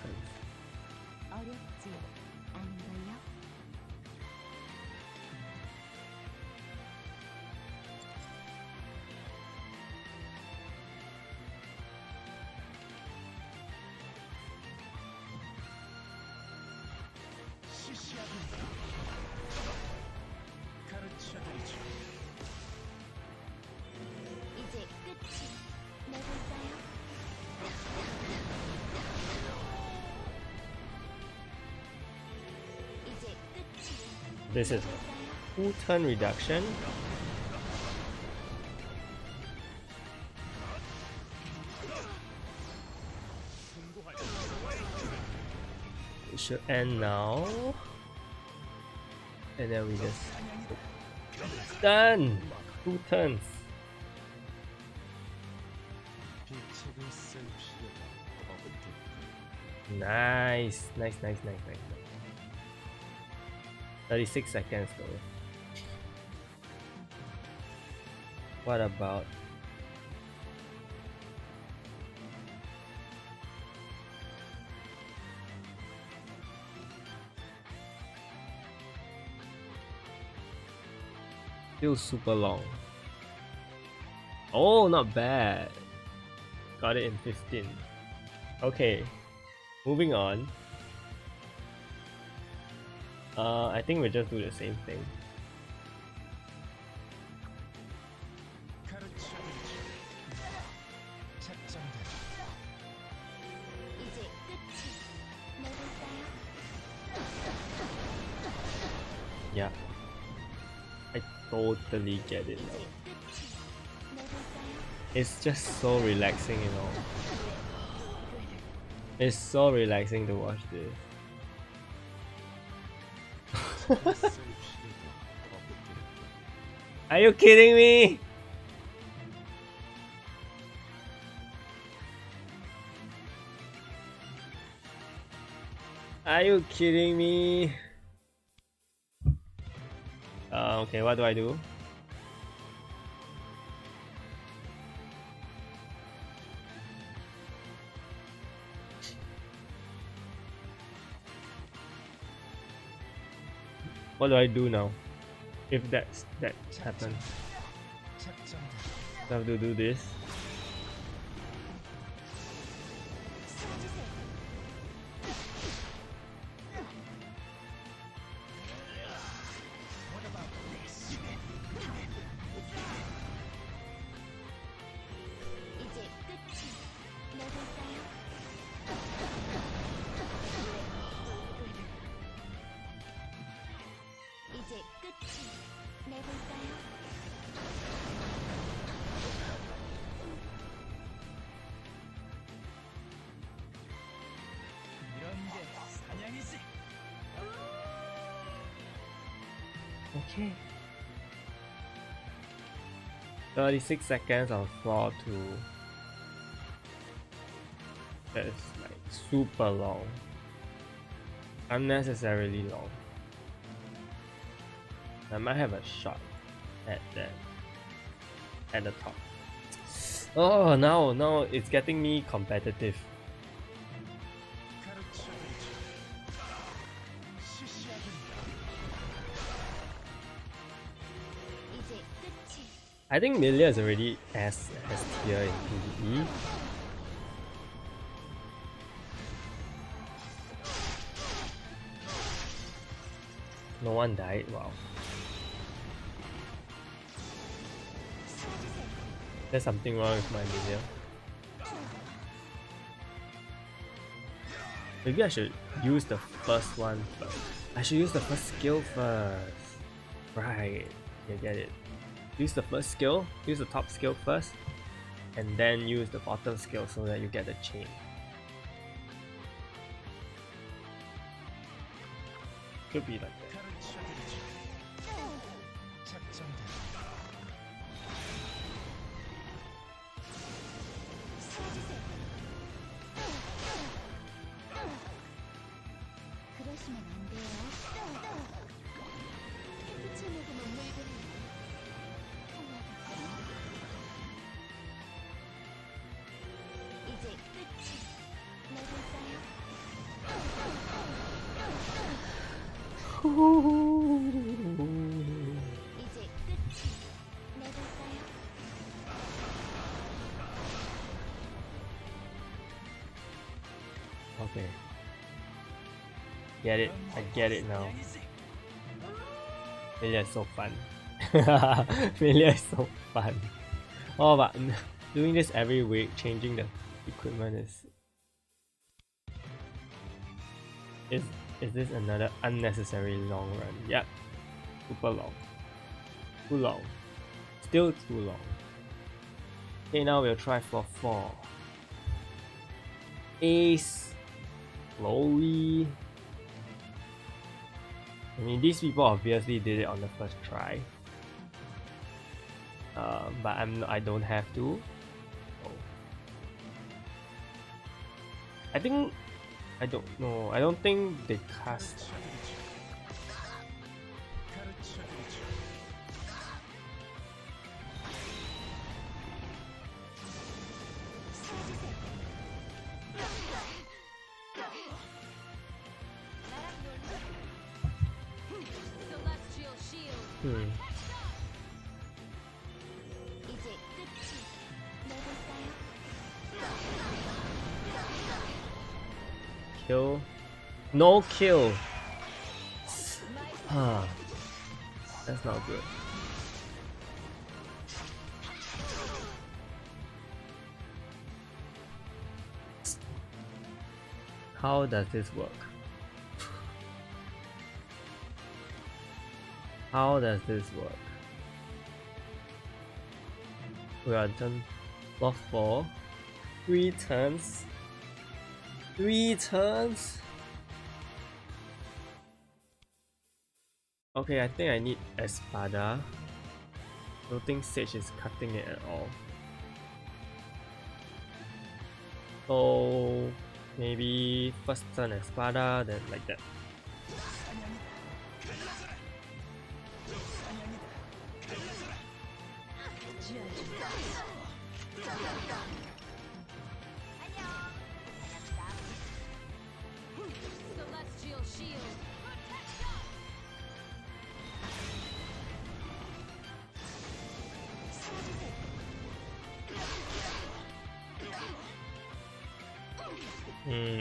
This is a 2-turn reduction. It should end now. And then we just... Done! 2 turns. Nice. 36 seconds though. What about still super long? Oh, not bad. Got it in 15. Okay, moving on. I think we'll just do the same thing. Yeah, I totally get it now. It's just so relaxing, you know. It's so relaxing to watch this. Are you kidding me? Are you kidding me? Okay, what do I do? What do I do now? If that happens, I have to do this. Okay. 36 seconds on floor 2. That is like super long. Unnecessarily long. I might have a shot at that. At the top. Oh, now it's getting me competitive. I think Milia is already S tier in PvE. No one died, wow. There's something wrong with my Milia. Maybe I should use the first one first. I should use the first skill first. Right, you get it. Use the first skill, use the top skill first, and then use the bottom skill so that you get the chain. Could be like that. Okay. Get it. I get it now. Failure is so fun. Failure is so fun. Oh, but doing this every week, changing the equipment is this another unnecessary long run? Yep. Super long. Too long. Still too long. Okay, now we'll try for 4. Ace. Slowly. I mean, these people obviously did it on the first try. But I don't have to. Oh. I don't know. I don't think they cast. Kill. No kill. That's not good. How does this work? How does this work? We are done for 4. 3 turns. 3 turns. Okay, I think I need Espada. Don't think Sage is cutting it at all. So maybe first turn Espada, then like that.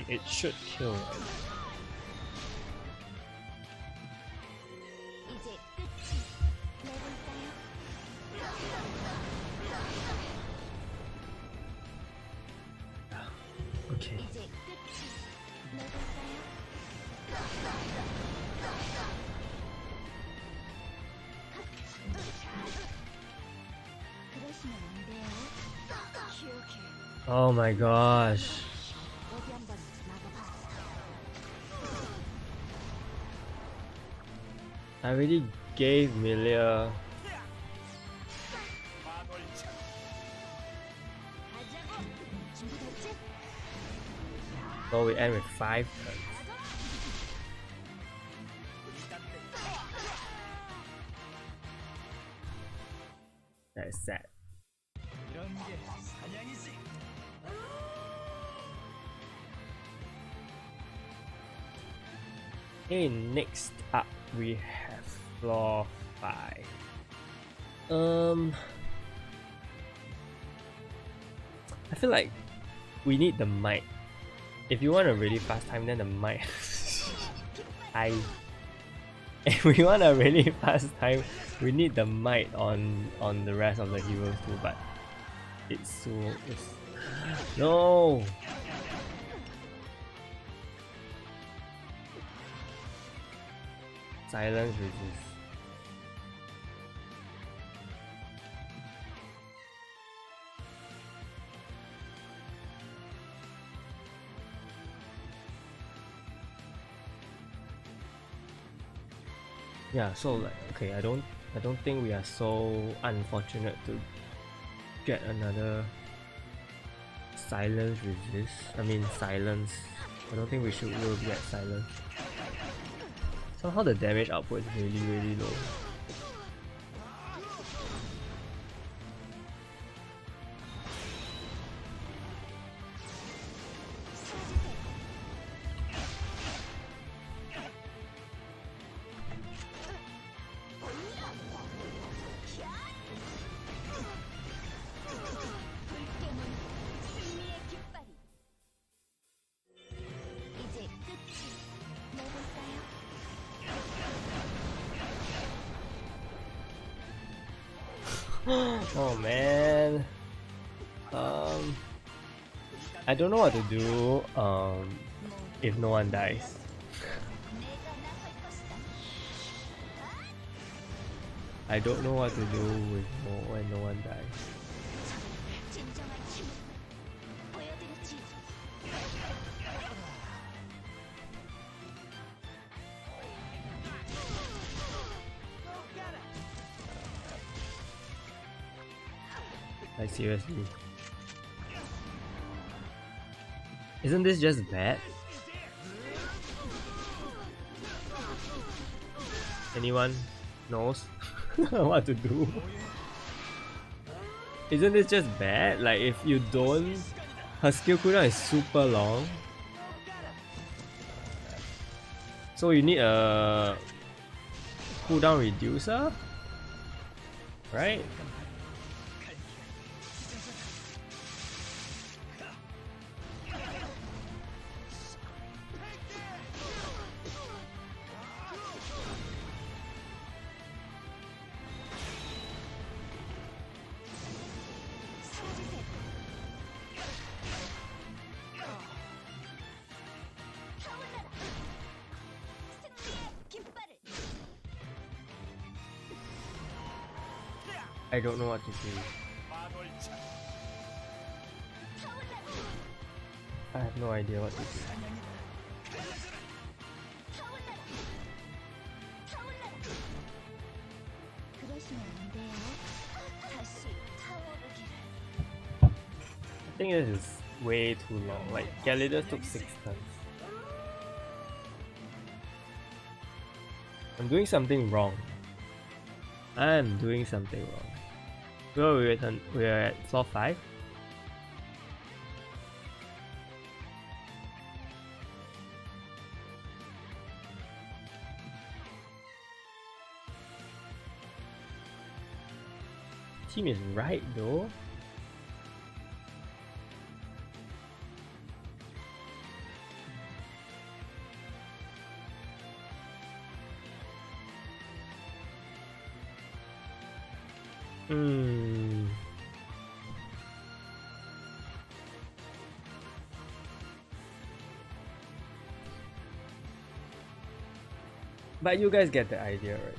It should kill. Okay. Oh my gosh. I already gave Milia. So we end with 5 turns. That is sad. Okay, next up we have floor 5. I feel like we need the might. If you want a really fast time, then the might. If we want a really fast time, we need the might on the rest of the heroes too. But it's no. Silence resist. Yeah, so like okay, I don't think we are so unfortunate to get another silence resist. I mean silence. I don't think we will get silence. Somehow the damage output is really low. Oh man. I don't know what to do if no one dies. I don't know what to do when no one dies. Like seriously. Isn't this just bad? Anyone knows what to do? Isn't this just bad? Like if you don't, her skill cooldown is super long. So you need a cooldown reducer, right? I don't know what to do. I have no idea what to do. I think this is way too long. Like Galidus took 6 turns. I'm doing something wrong. I'm doing something wrong. Well, we're at floor 5. Team is right though. But you guys get the idea, right?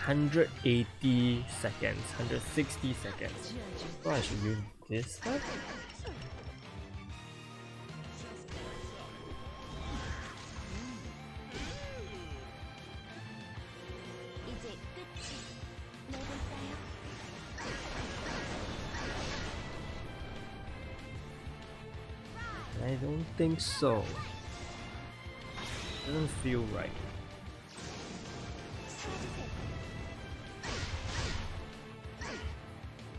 180 seconds, 160 seconds. So I should use this one. I don't think so. Doesn't feel right.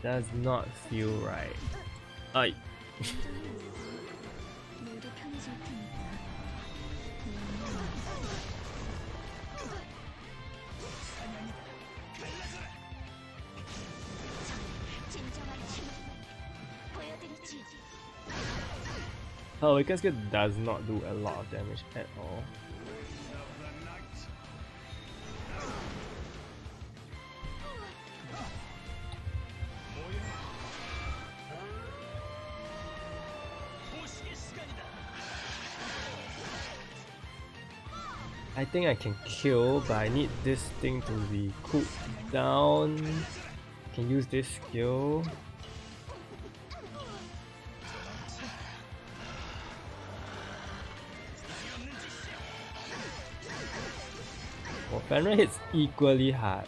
Does not feel right. Ay. Oh, because it does not do a lot of damage at all. I think I can kill, but I need this thing to be cooled down. Can use this skill. Oh, Fenrir hits equally hard.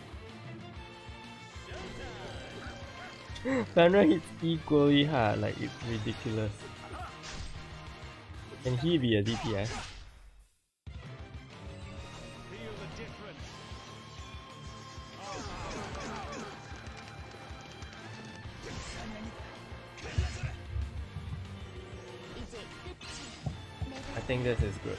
Fenrir hits equally hard, like it's ridiculous. Can he be a DPS? I think this is good.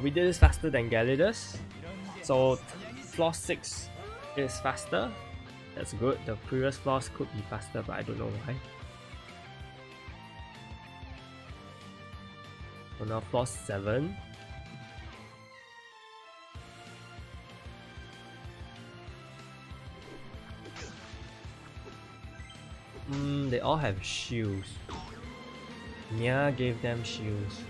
We did this faster than Galidus, so floor 6 is faster. That's good. The previous floors could be faster, but I don't know why. So now floor 7. They all have shields. Nya gave them shields.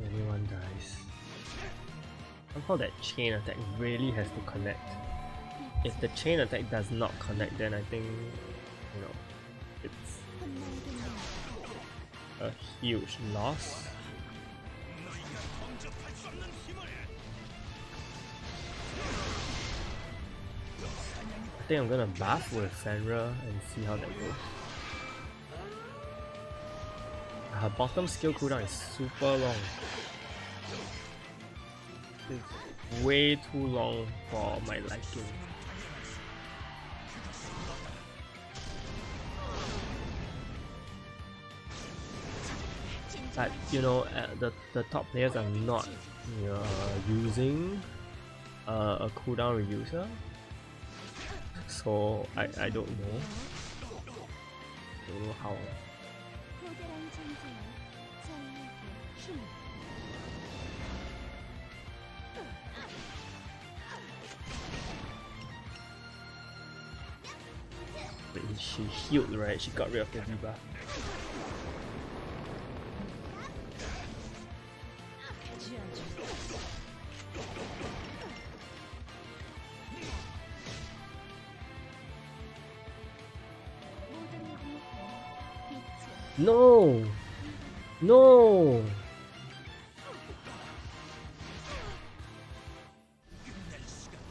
Everyone dies. Somehow that chain attack really has to connect. If the chain attack does not connect, then I think, you know, it's a huge loss. I think I'm gonna buff with Fenrir and see how that goes. Her bottom skill cooldown is super long. It's way too long for my liking. But you know, the top players are not using a cooldown reducer, so I don't know. Don't know how. Wait, she healed, right? She got rid of the debuff. No! No!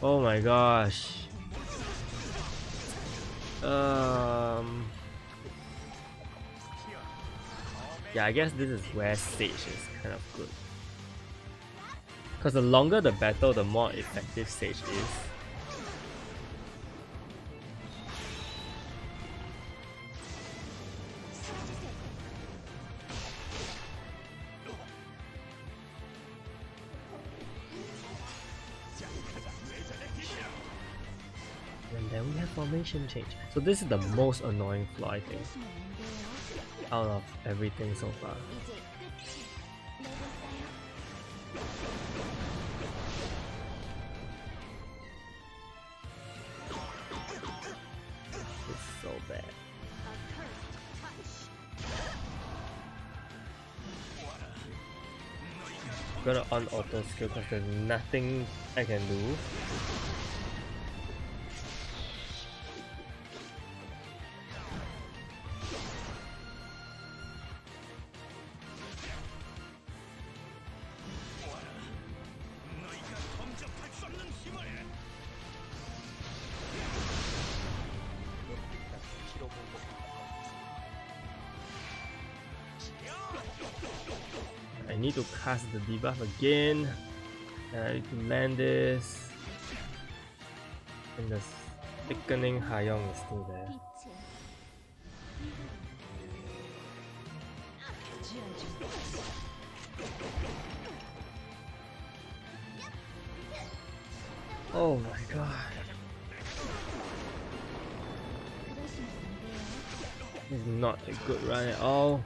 Oh my gosh. Yeah, I guess this is where Sage is kind of good. Because the longer the battle, the more effective Sage is. And then we have formation change. So this is the most annoying flaw, I think, out of everything so far. It's so bad. I'm gonna on auto skill because there's nothing I can do. I need to cast the debuff again, and I need to land this, and the thickening Hayong is still there. Oh my god. This is not a good run at all.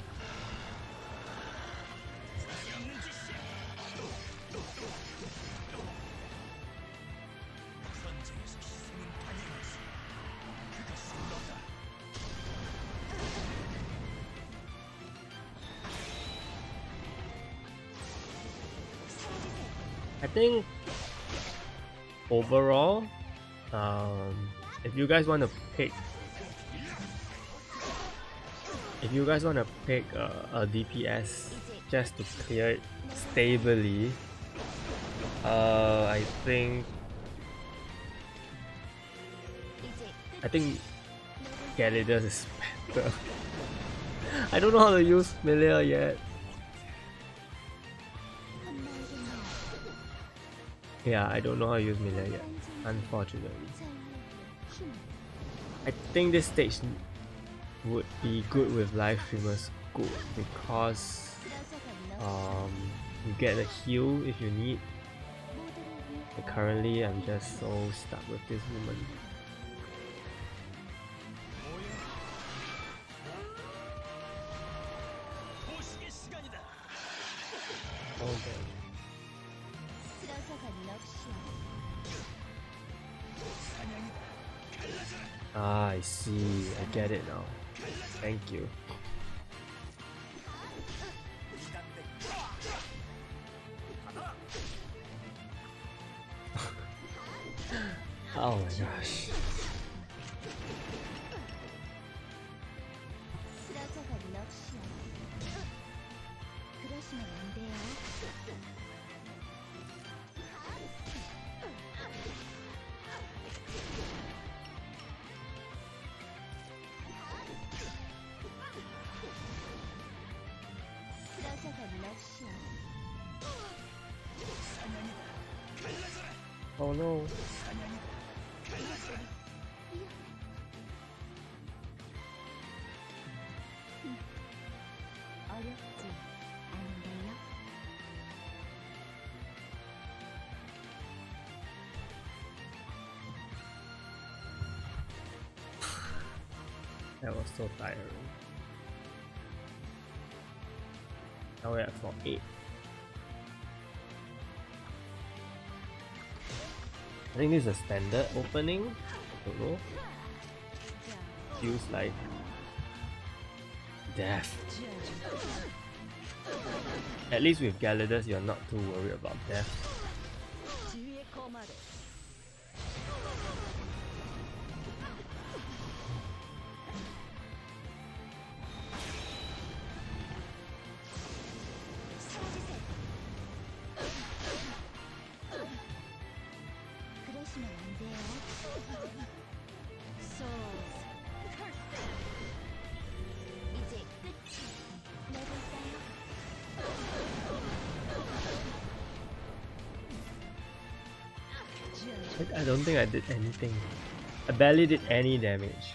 I think overall, if you guys want to pick a DPS just to clear it stably, I think Gallidus is better. I don't know how to use Melia yet. Yeah, I don't know how to use Melia yet, unfortunately. I think this stage would be good with live streamers good because you get a heal if you need. But currently I'm just so stuck with this woman. Okay. Ah, I see. I get it now. Thank you. Oh my gosh. Oh no. That was so tiring. Now we're at 4-8. I think this is a standard opening. I don't know. Feels like death. At least with Gallidus, you're not too worried about death. I don't think I did anything. I barely did any damage.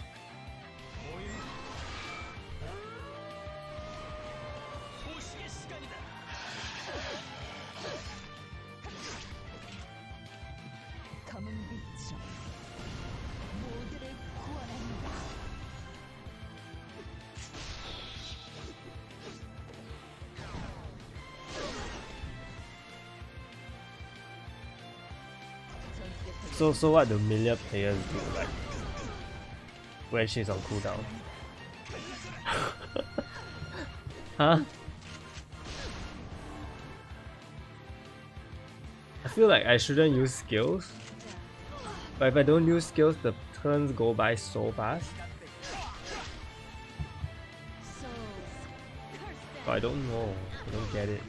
So what do Milia players do like when she's on cooldown? Huh? I feel like I shouldn't use skills, but if I don't use skills, the turns go by so fast. So I don't know. I don't get it.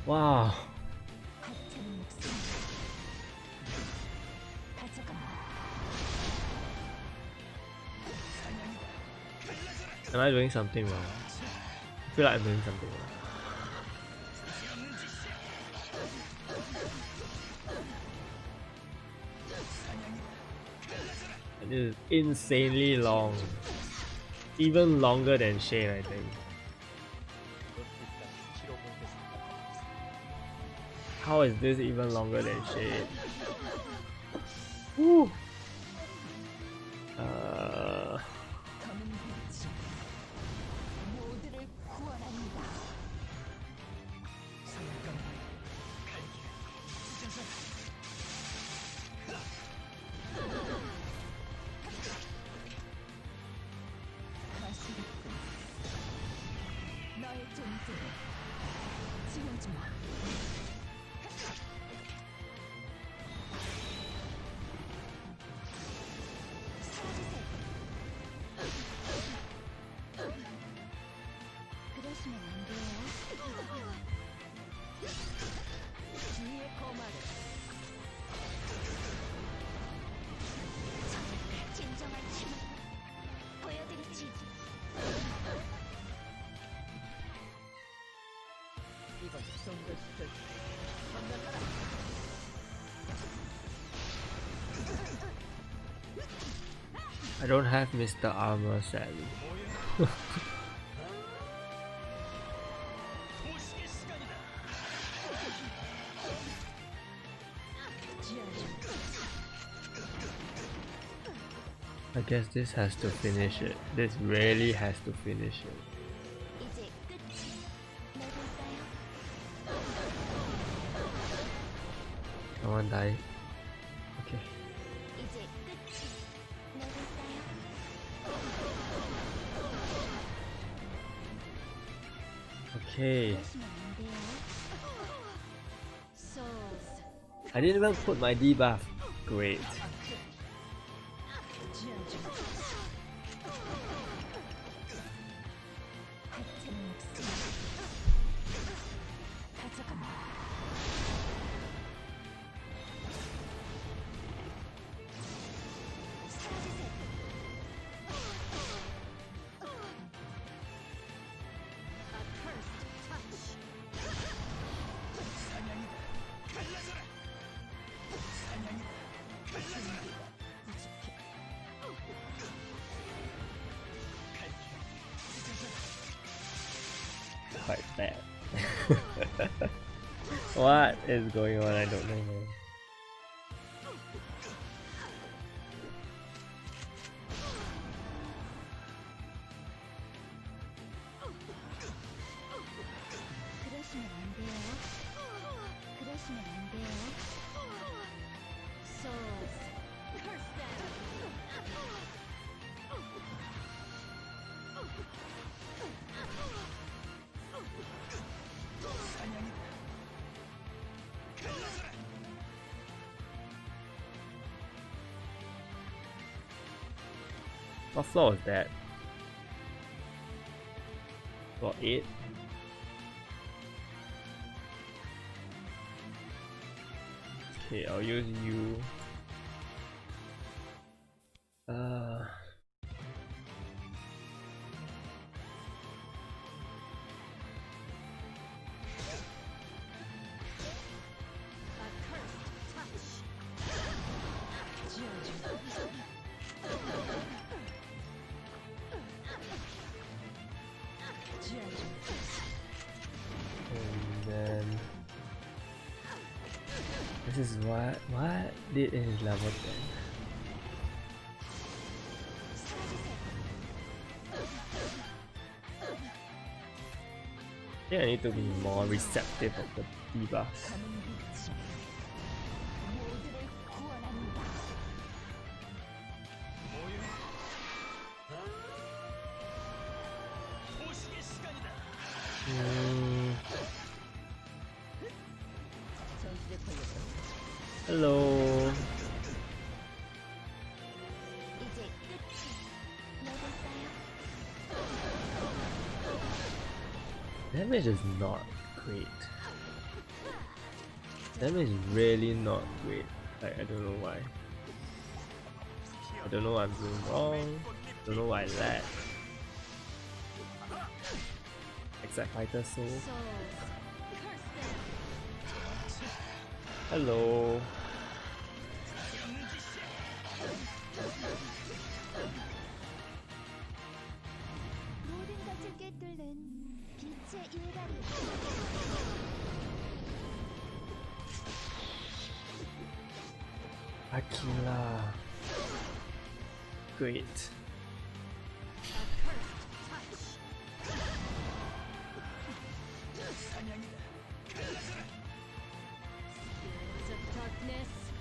Wow. Am I doing something wrong? I feel like I'm doing something wrong. It is insanely long. Even longer than Shane, I think. How is this even longer than Shane? Woo! I don't have Mr. Armor, sadly. I guess this has to finish it. This really has to finish it. No one died. Okay. Okay. I didn't even put my debuff. Great. Quite bad. What is going on? I don't know. What floor is that? Floor 8? Okay, I'll use you. And then this is what did in his level 10. I think I need to be more receptive of the debuffs. Hello. Damage is not great. Damage is really not great. Like, I don't know why. I don't know what I'm doing wrong. Don't know why I lag. Exact fighter soul. Hello. Aquila. Great.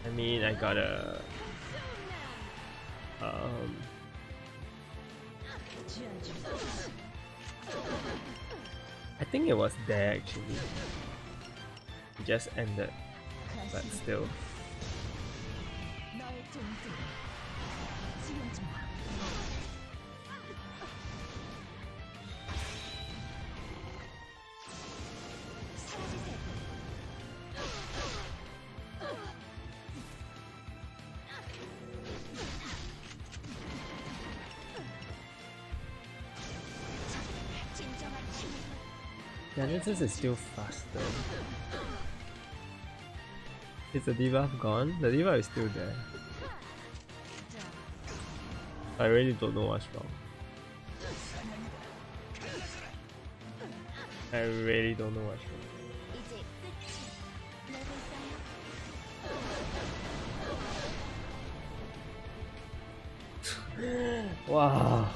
I mean, I gotta I think it was there actually. It just ended, but still. Yeah, this is still faster. Is the debuff gone? The debuff is still there. I really don't know what's wrong. I really don't know what's wrong. Wow.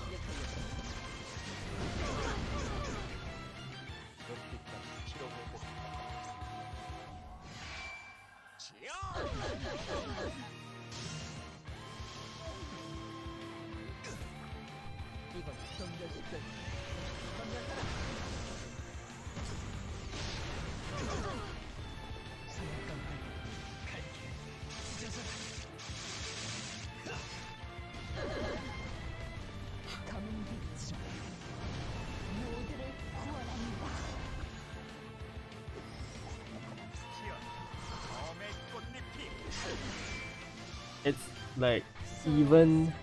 It's like even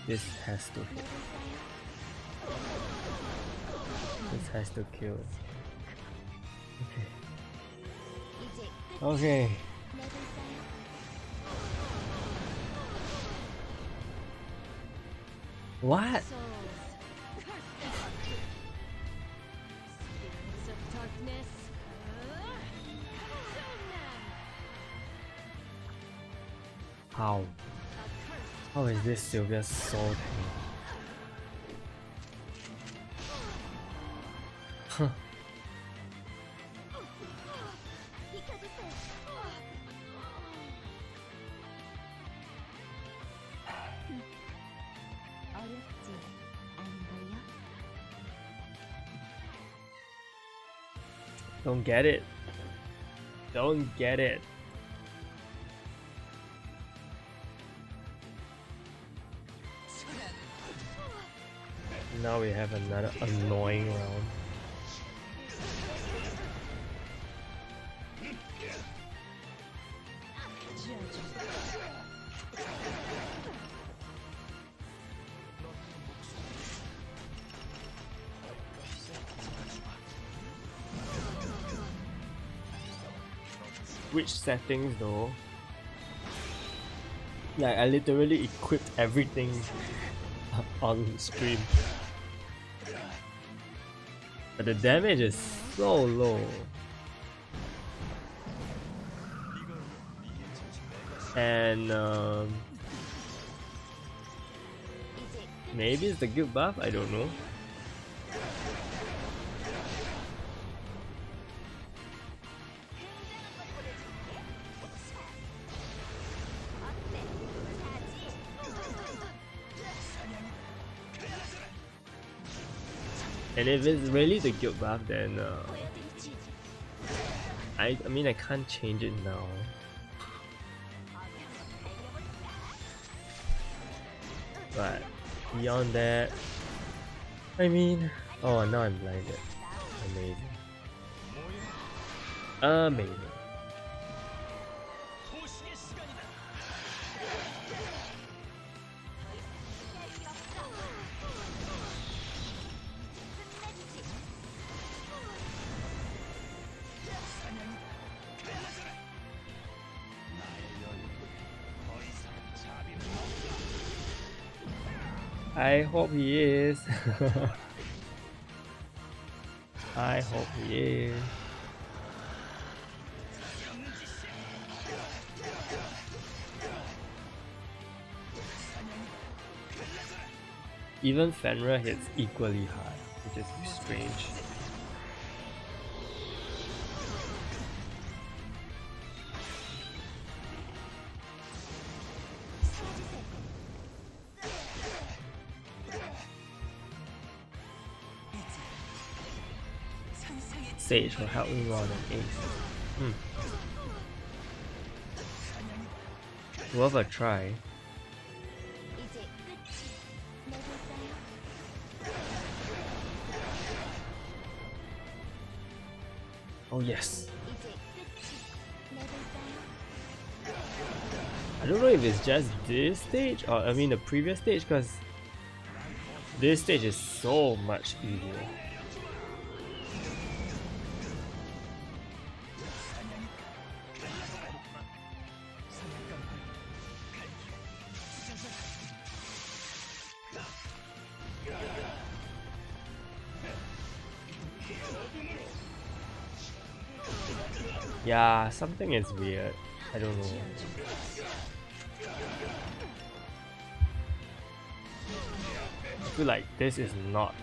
this has to hit. This has to kill. Okay. What? How? How is this Sylvia so tanky? Huh. Don't get it. Don't get it. Now we have another annoying round. Which settings though? Like I literally equipped everything on stream. But the damage is so low. And maybe it's the guild buff, I don't know. And if it's really the guild buff, then I mean I can't change it now. But beyond that, I mean, oh now I'm blinded. Amazing. Amazing. I hope he is. I hope he is. Even Fenrir hits equally high, which is strange. Sage will help me roll an ace. Worth a try. Oh yes. I don't know if it's just this stage or I mean the previous stage, because this stage is so much easier. Yeah, something is weird. I don't know. I feel like this is not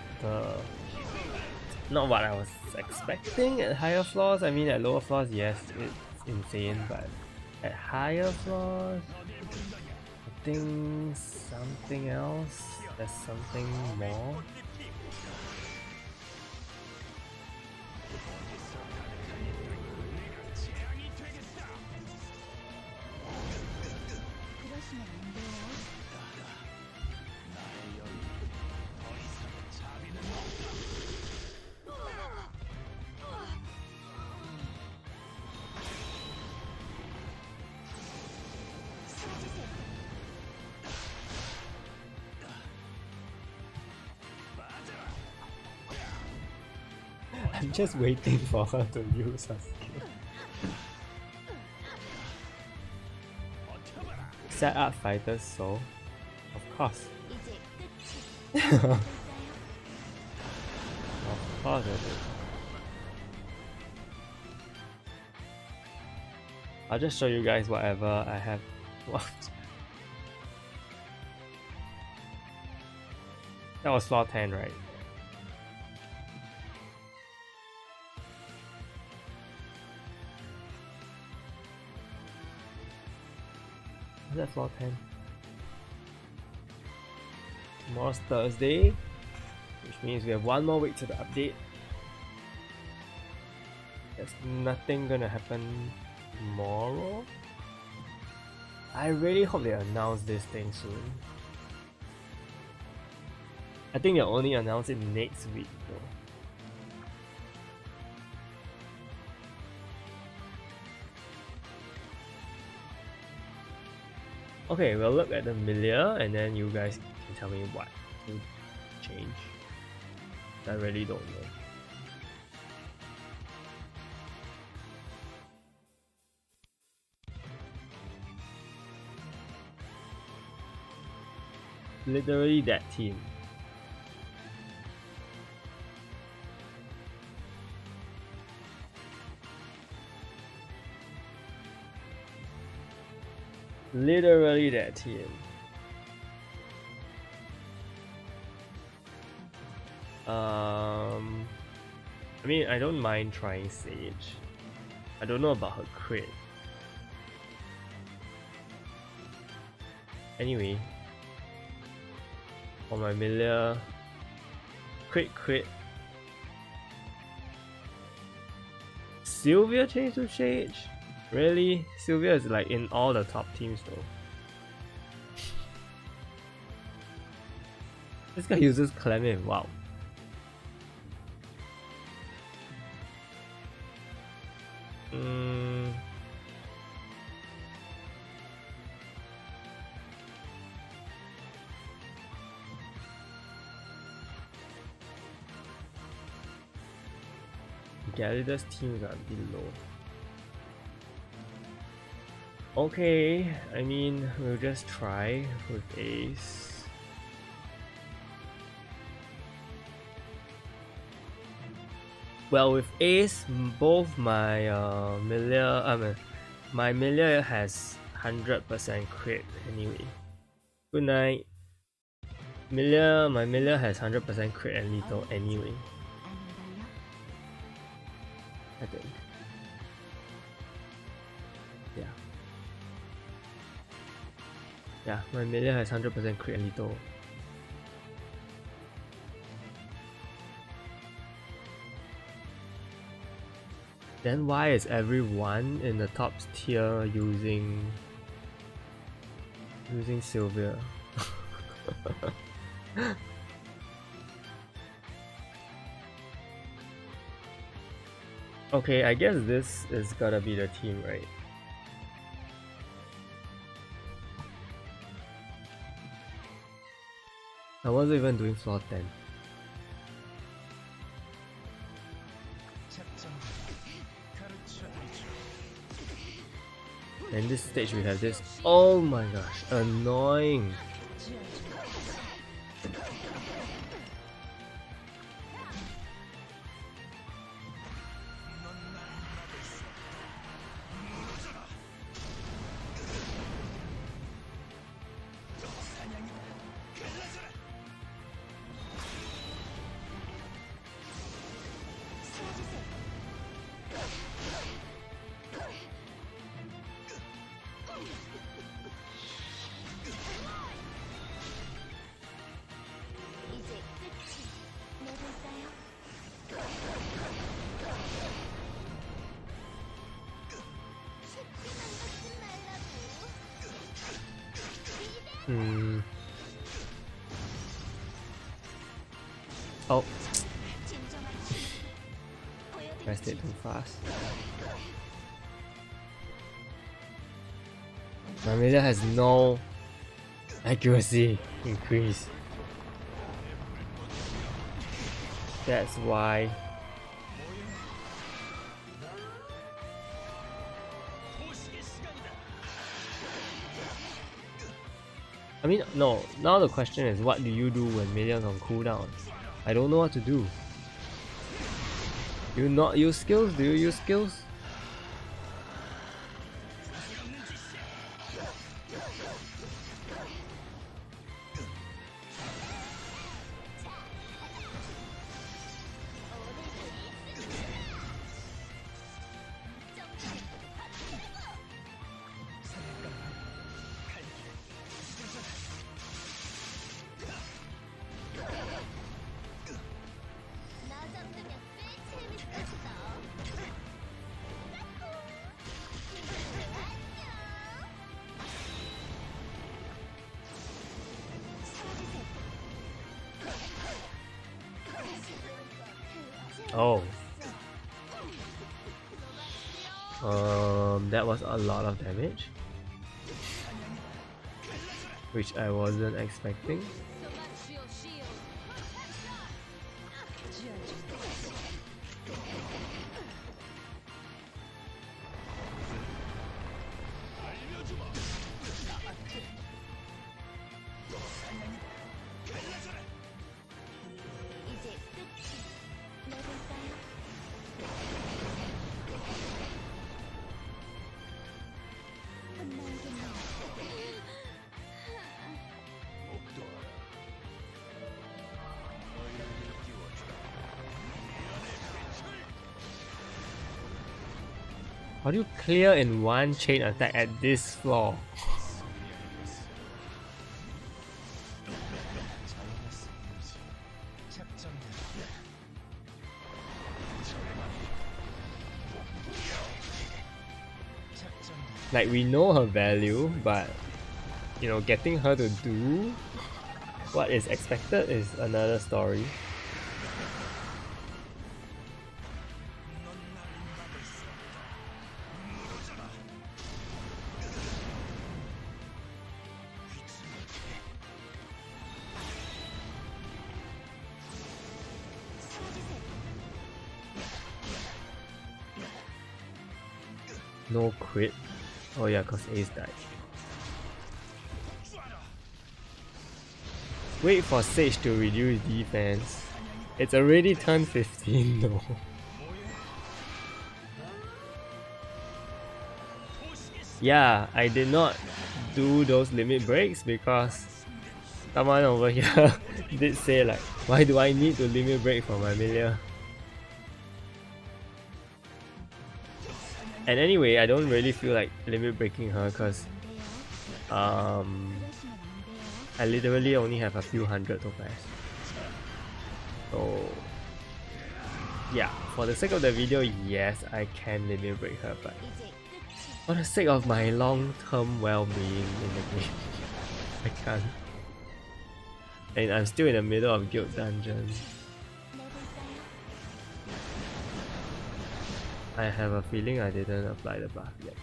what I was expecting at higher floors. I mean at lower floors, yes, it's insane, but at higher floors, I think something else. There's something more. I'm just waiting for her to use her skill. Set up fighter's soul? Of course. Of course it is. I'll just show you guys whatever I have watched. That was floor 10, right? Is that floor 10? Tomorrow's Thursday, which means we have one more week to the update. There's nothing gonna happen tomorrow. I really hope they announce this thing soon. I think they'll only announce it next week though. Okay, we'll look at the milieu and then you guys can tell me what to change. I really don't know. Literally that team. Literally that team. I mean, I don't mind trying Sage. I don't know about her crit. Anyway, for my milieu, crit. Sylvia changed to Sage? Really? Sylvia is like in all the top teams though. This guy uses Clement, wow. Gallagher's teams are below. Okay, I mean, we'll just try with Ace. Well, with Ace, both my my milieu has 100% crit anyway. Good night. My milieu has 100% crit and lethal anyway. I think. Yeah, my milieu has 100% crit and lethal. Then why is everyone in the top tier using Sylvia? Okay, I guess this is gotta be the team, right? I wasn't even doing floor 10. And this stage we have this. Oh my gosh, annoying. Oh. Pressed it too fast. My melee has no accuracy increase. I mean, no, now the question is, what do you do when minions on cooldown? I don't know what to do. Do you not use skills? Do you use skills? Oh. That was a lot of damage, which I wasn't expecting. How do you clear in one chain attack at this floor? Like, we know her value, but you know, getting her to do what is expected is another story. No crit. Oh yeah, cause Ace died. Wait for Sage to reduce defense. It's already turned 15 though. Yeah, I did not do those limit breaks because someone over here did say like, why do I need to limit break for my Milia? And anyway, I don't really feel like limit breaking her because I literally only have a few hundred topaz. So yeah, for the sake of the video, yes, I can limit break her, but for the sake of my long-term well-being in the game, I can't. And I'm still in the middle of guild dungeon. I have a feeling I didn't apply the buff yet.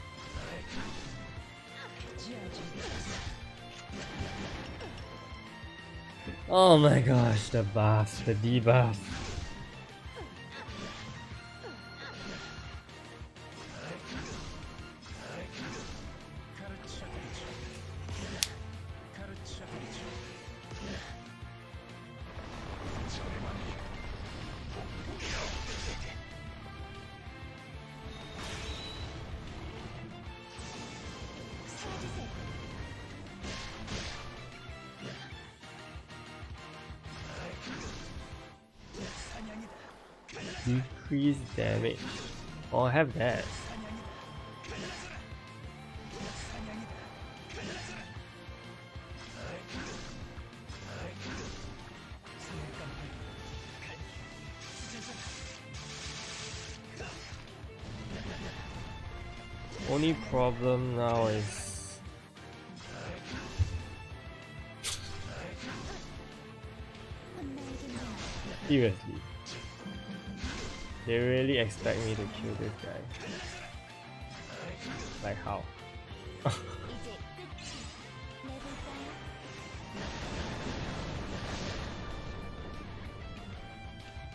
Oh my gosh, the buff, the debuff. Decrease damage. Oh, I have that. Only problem now is seriously. They really expect me to kill this guy. Like how?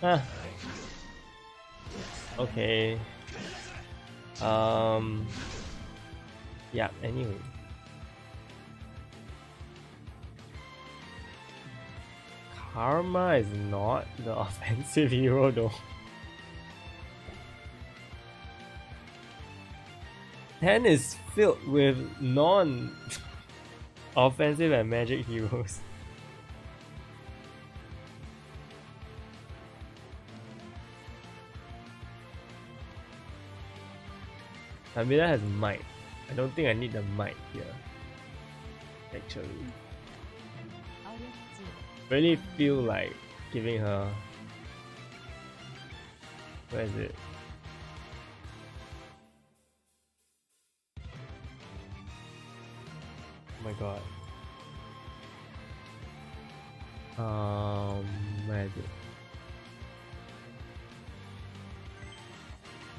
Huh. Okay. Yeah, anyway. Karma is not the offensive hero though. 10 is filled with non-offensive and magic heroes. Amira has might. I don't think I need the might here. Actually. Really feel like giving her. Where is it? Oh my god. Where is it?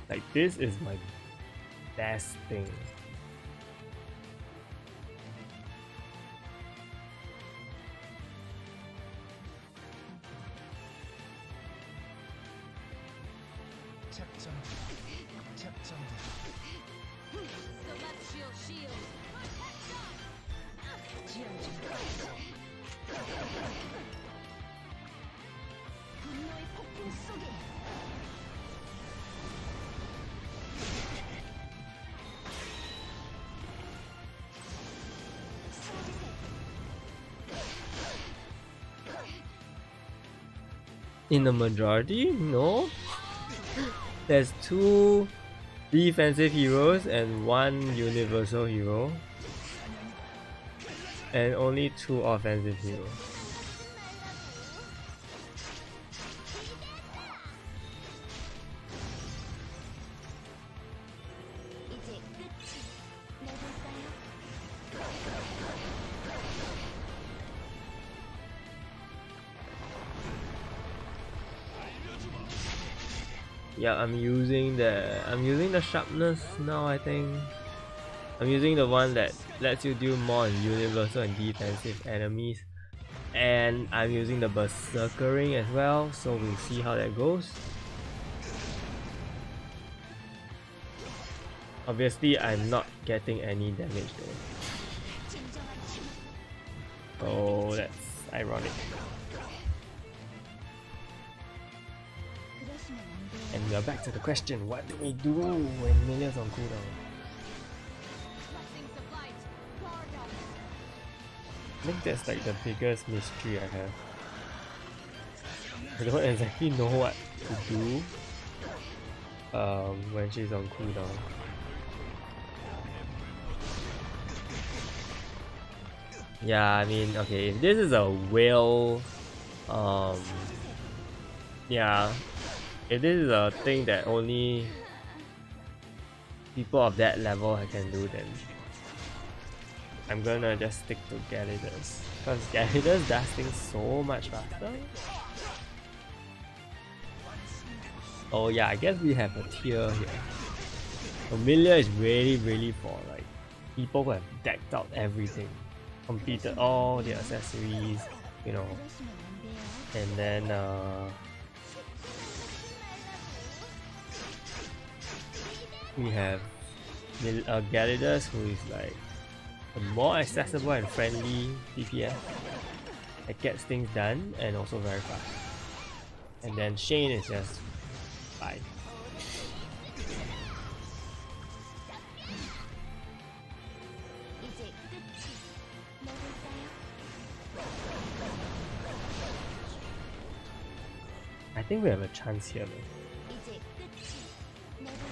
Like this is my best thing. In the majority, no. There's 2 defensive heroes and 1 universal hero, and only 2 offensive heroes. Yeah, I'm using the sharpness now. I think I'm using the one that lets you deal more on universal and defensive enemies, and I'm using the berserkering as well, so we'll see how that goes. Obviously I'm not getting any damage though, oh that's ironic. And we are back to the question, what do we do when Milia's on cooldown? I think that's like the biggest mystery I have. I don't exactly know what to do when she's on cooldown. Yeah, I mean, okay, if this is a whale, yeah, if this is a thing that only people of that level can do, then I'm gonna just stick to Galidus, because Galidus does things so much faster. Oh yeah, I guess we have a tier here. Amelia is really for like people who have decked out everything, completed all the accessories, you know, and then we have Galidus, who is like a more accessible and friendly DPS that gets things done and also very fast. And then Shane is just fine. I think we have a chance here, man.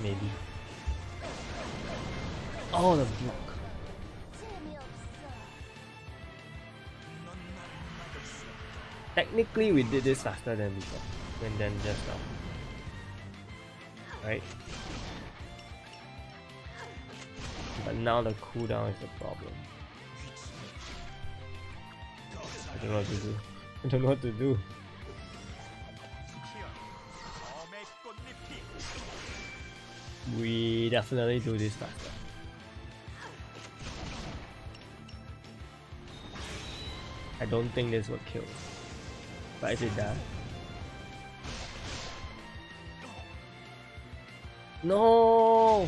Maybe. Oh, the book. Technically, we did this faster than before, than just now. Right? But now the cooldown is the problem. I don't know what to do. I don't know what to do. We definitely do this faster. I don't think this will kill, but if it does, no.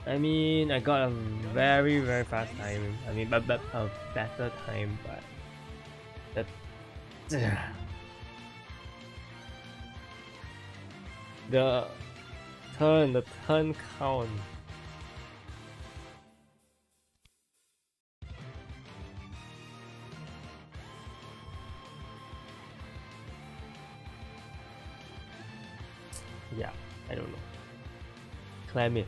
I mean, I got a very fast time. I mean, but a better time, but that the turn count. Yeah, I don't know. Clam it.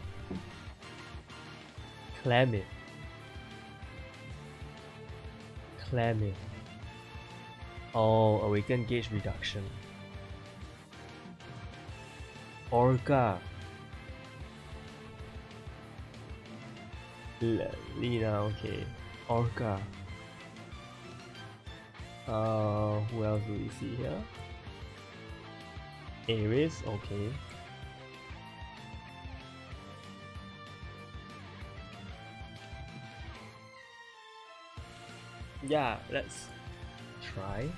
Clam it. Clam it. Oh, awaken gauge reduction. Orca. Lina, okay. Orca. Who else do we see here? Ares, okay. Yeah, let's try.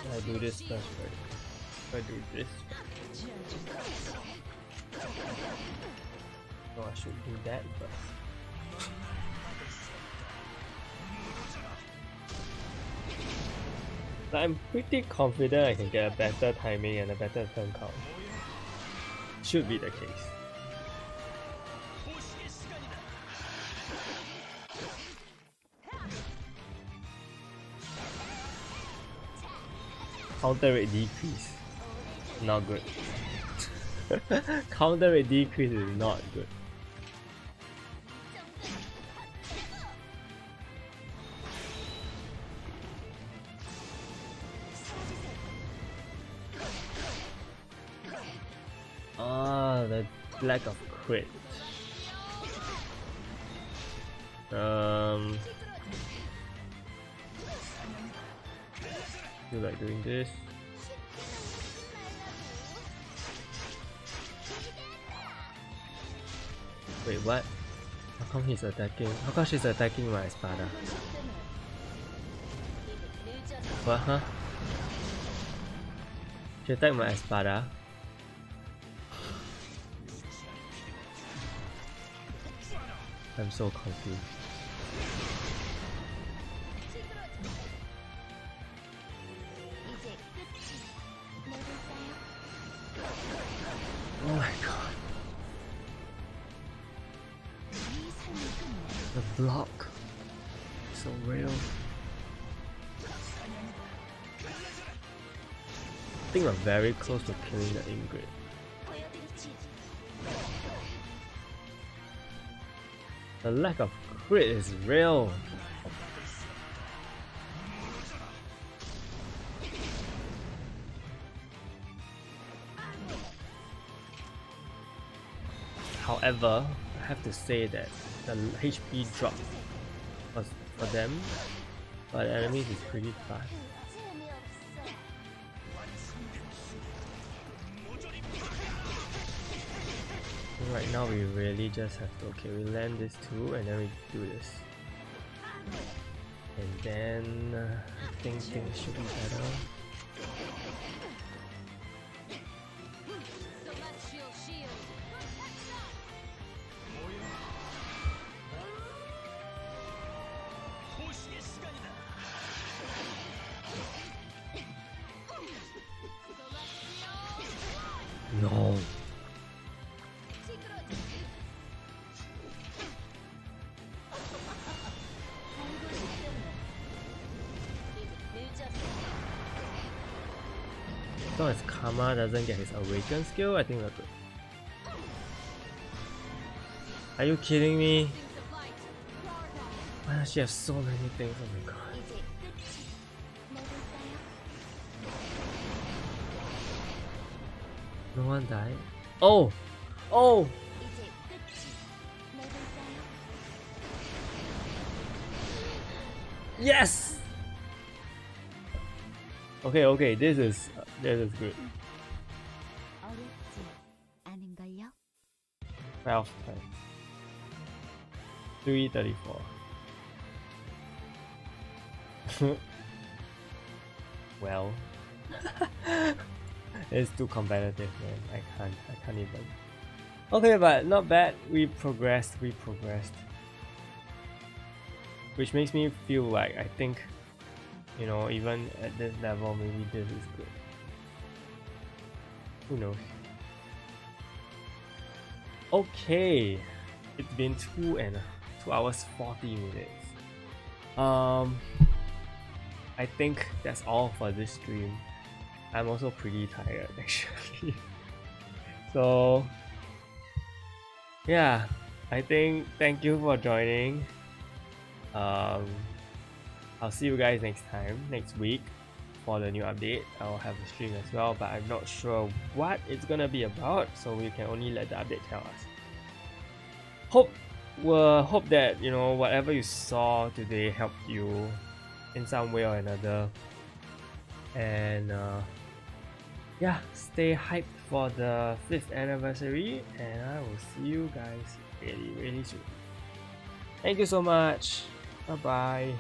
I do this first, right? If I do this, no, I should do that first. But I'm pretty confident I can get a better timing and a better turn count. Should be the case. Counter rate decrease. Not good. Counter rate decrease is not good. Ah, the lack of crit. Feel like doing this. Wait, what? How come he's attacking? How come she's attacking my espada? What, huh? She attacked my espada? I'm so confused. Oh my god. The block. So real. I think we're very close to killing the Ingrid. The lack of crit is real. However, I have to say that the HP drop was for them, but the enemies is pretty fast. Right now we really just have to, okay, we land this too and then we do this. And then I think things should be better. No. As long as Karma doesn't get his awaken skill, I think we're good. Are you kidding me? Why does she have so many things? Oh my god. No one died? Oh! Oh! Yes! Okay, this is good. 12 times 334. Well, it's too competitive, man. I can't even. Okay, but not bad. We progressed. Which makes me feel like I think, you know, even at this level, maybe this is good. Who knows? Okay, it's been 2 hours 40 minutes. I think that's all for this stream. I'm also pretty tired actually. So yeah, I think thank you for joining. I'll see you guys next week for the new update. I'll have a stream as well, but I'm not sure what it's gonna be about, so we can only let the update tell us. Hope that, you know, whatever you saw today helped you in some way or another, and yeah, stay hyped for the 5th anniversary, and I will see you guys really soon. Thank you so much. Bye bye.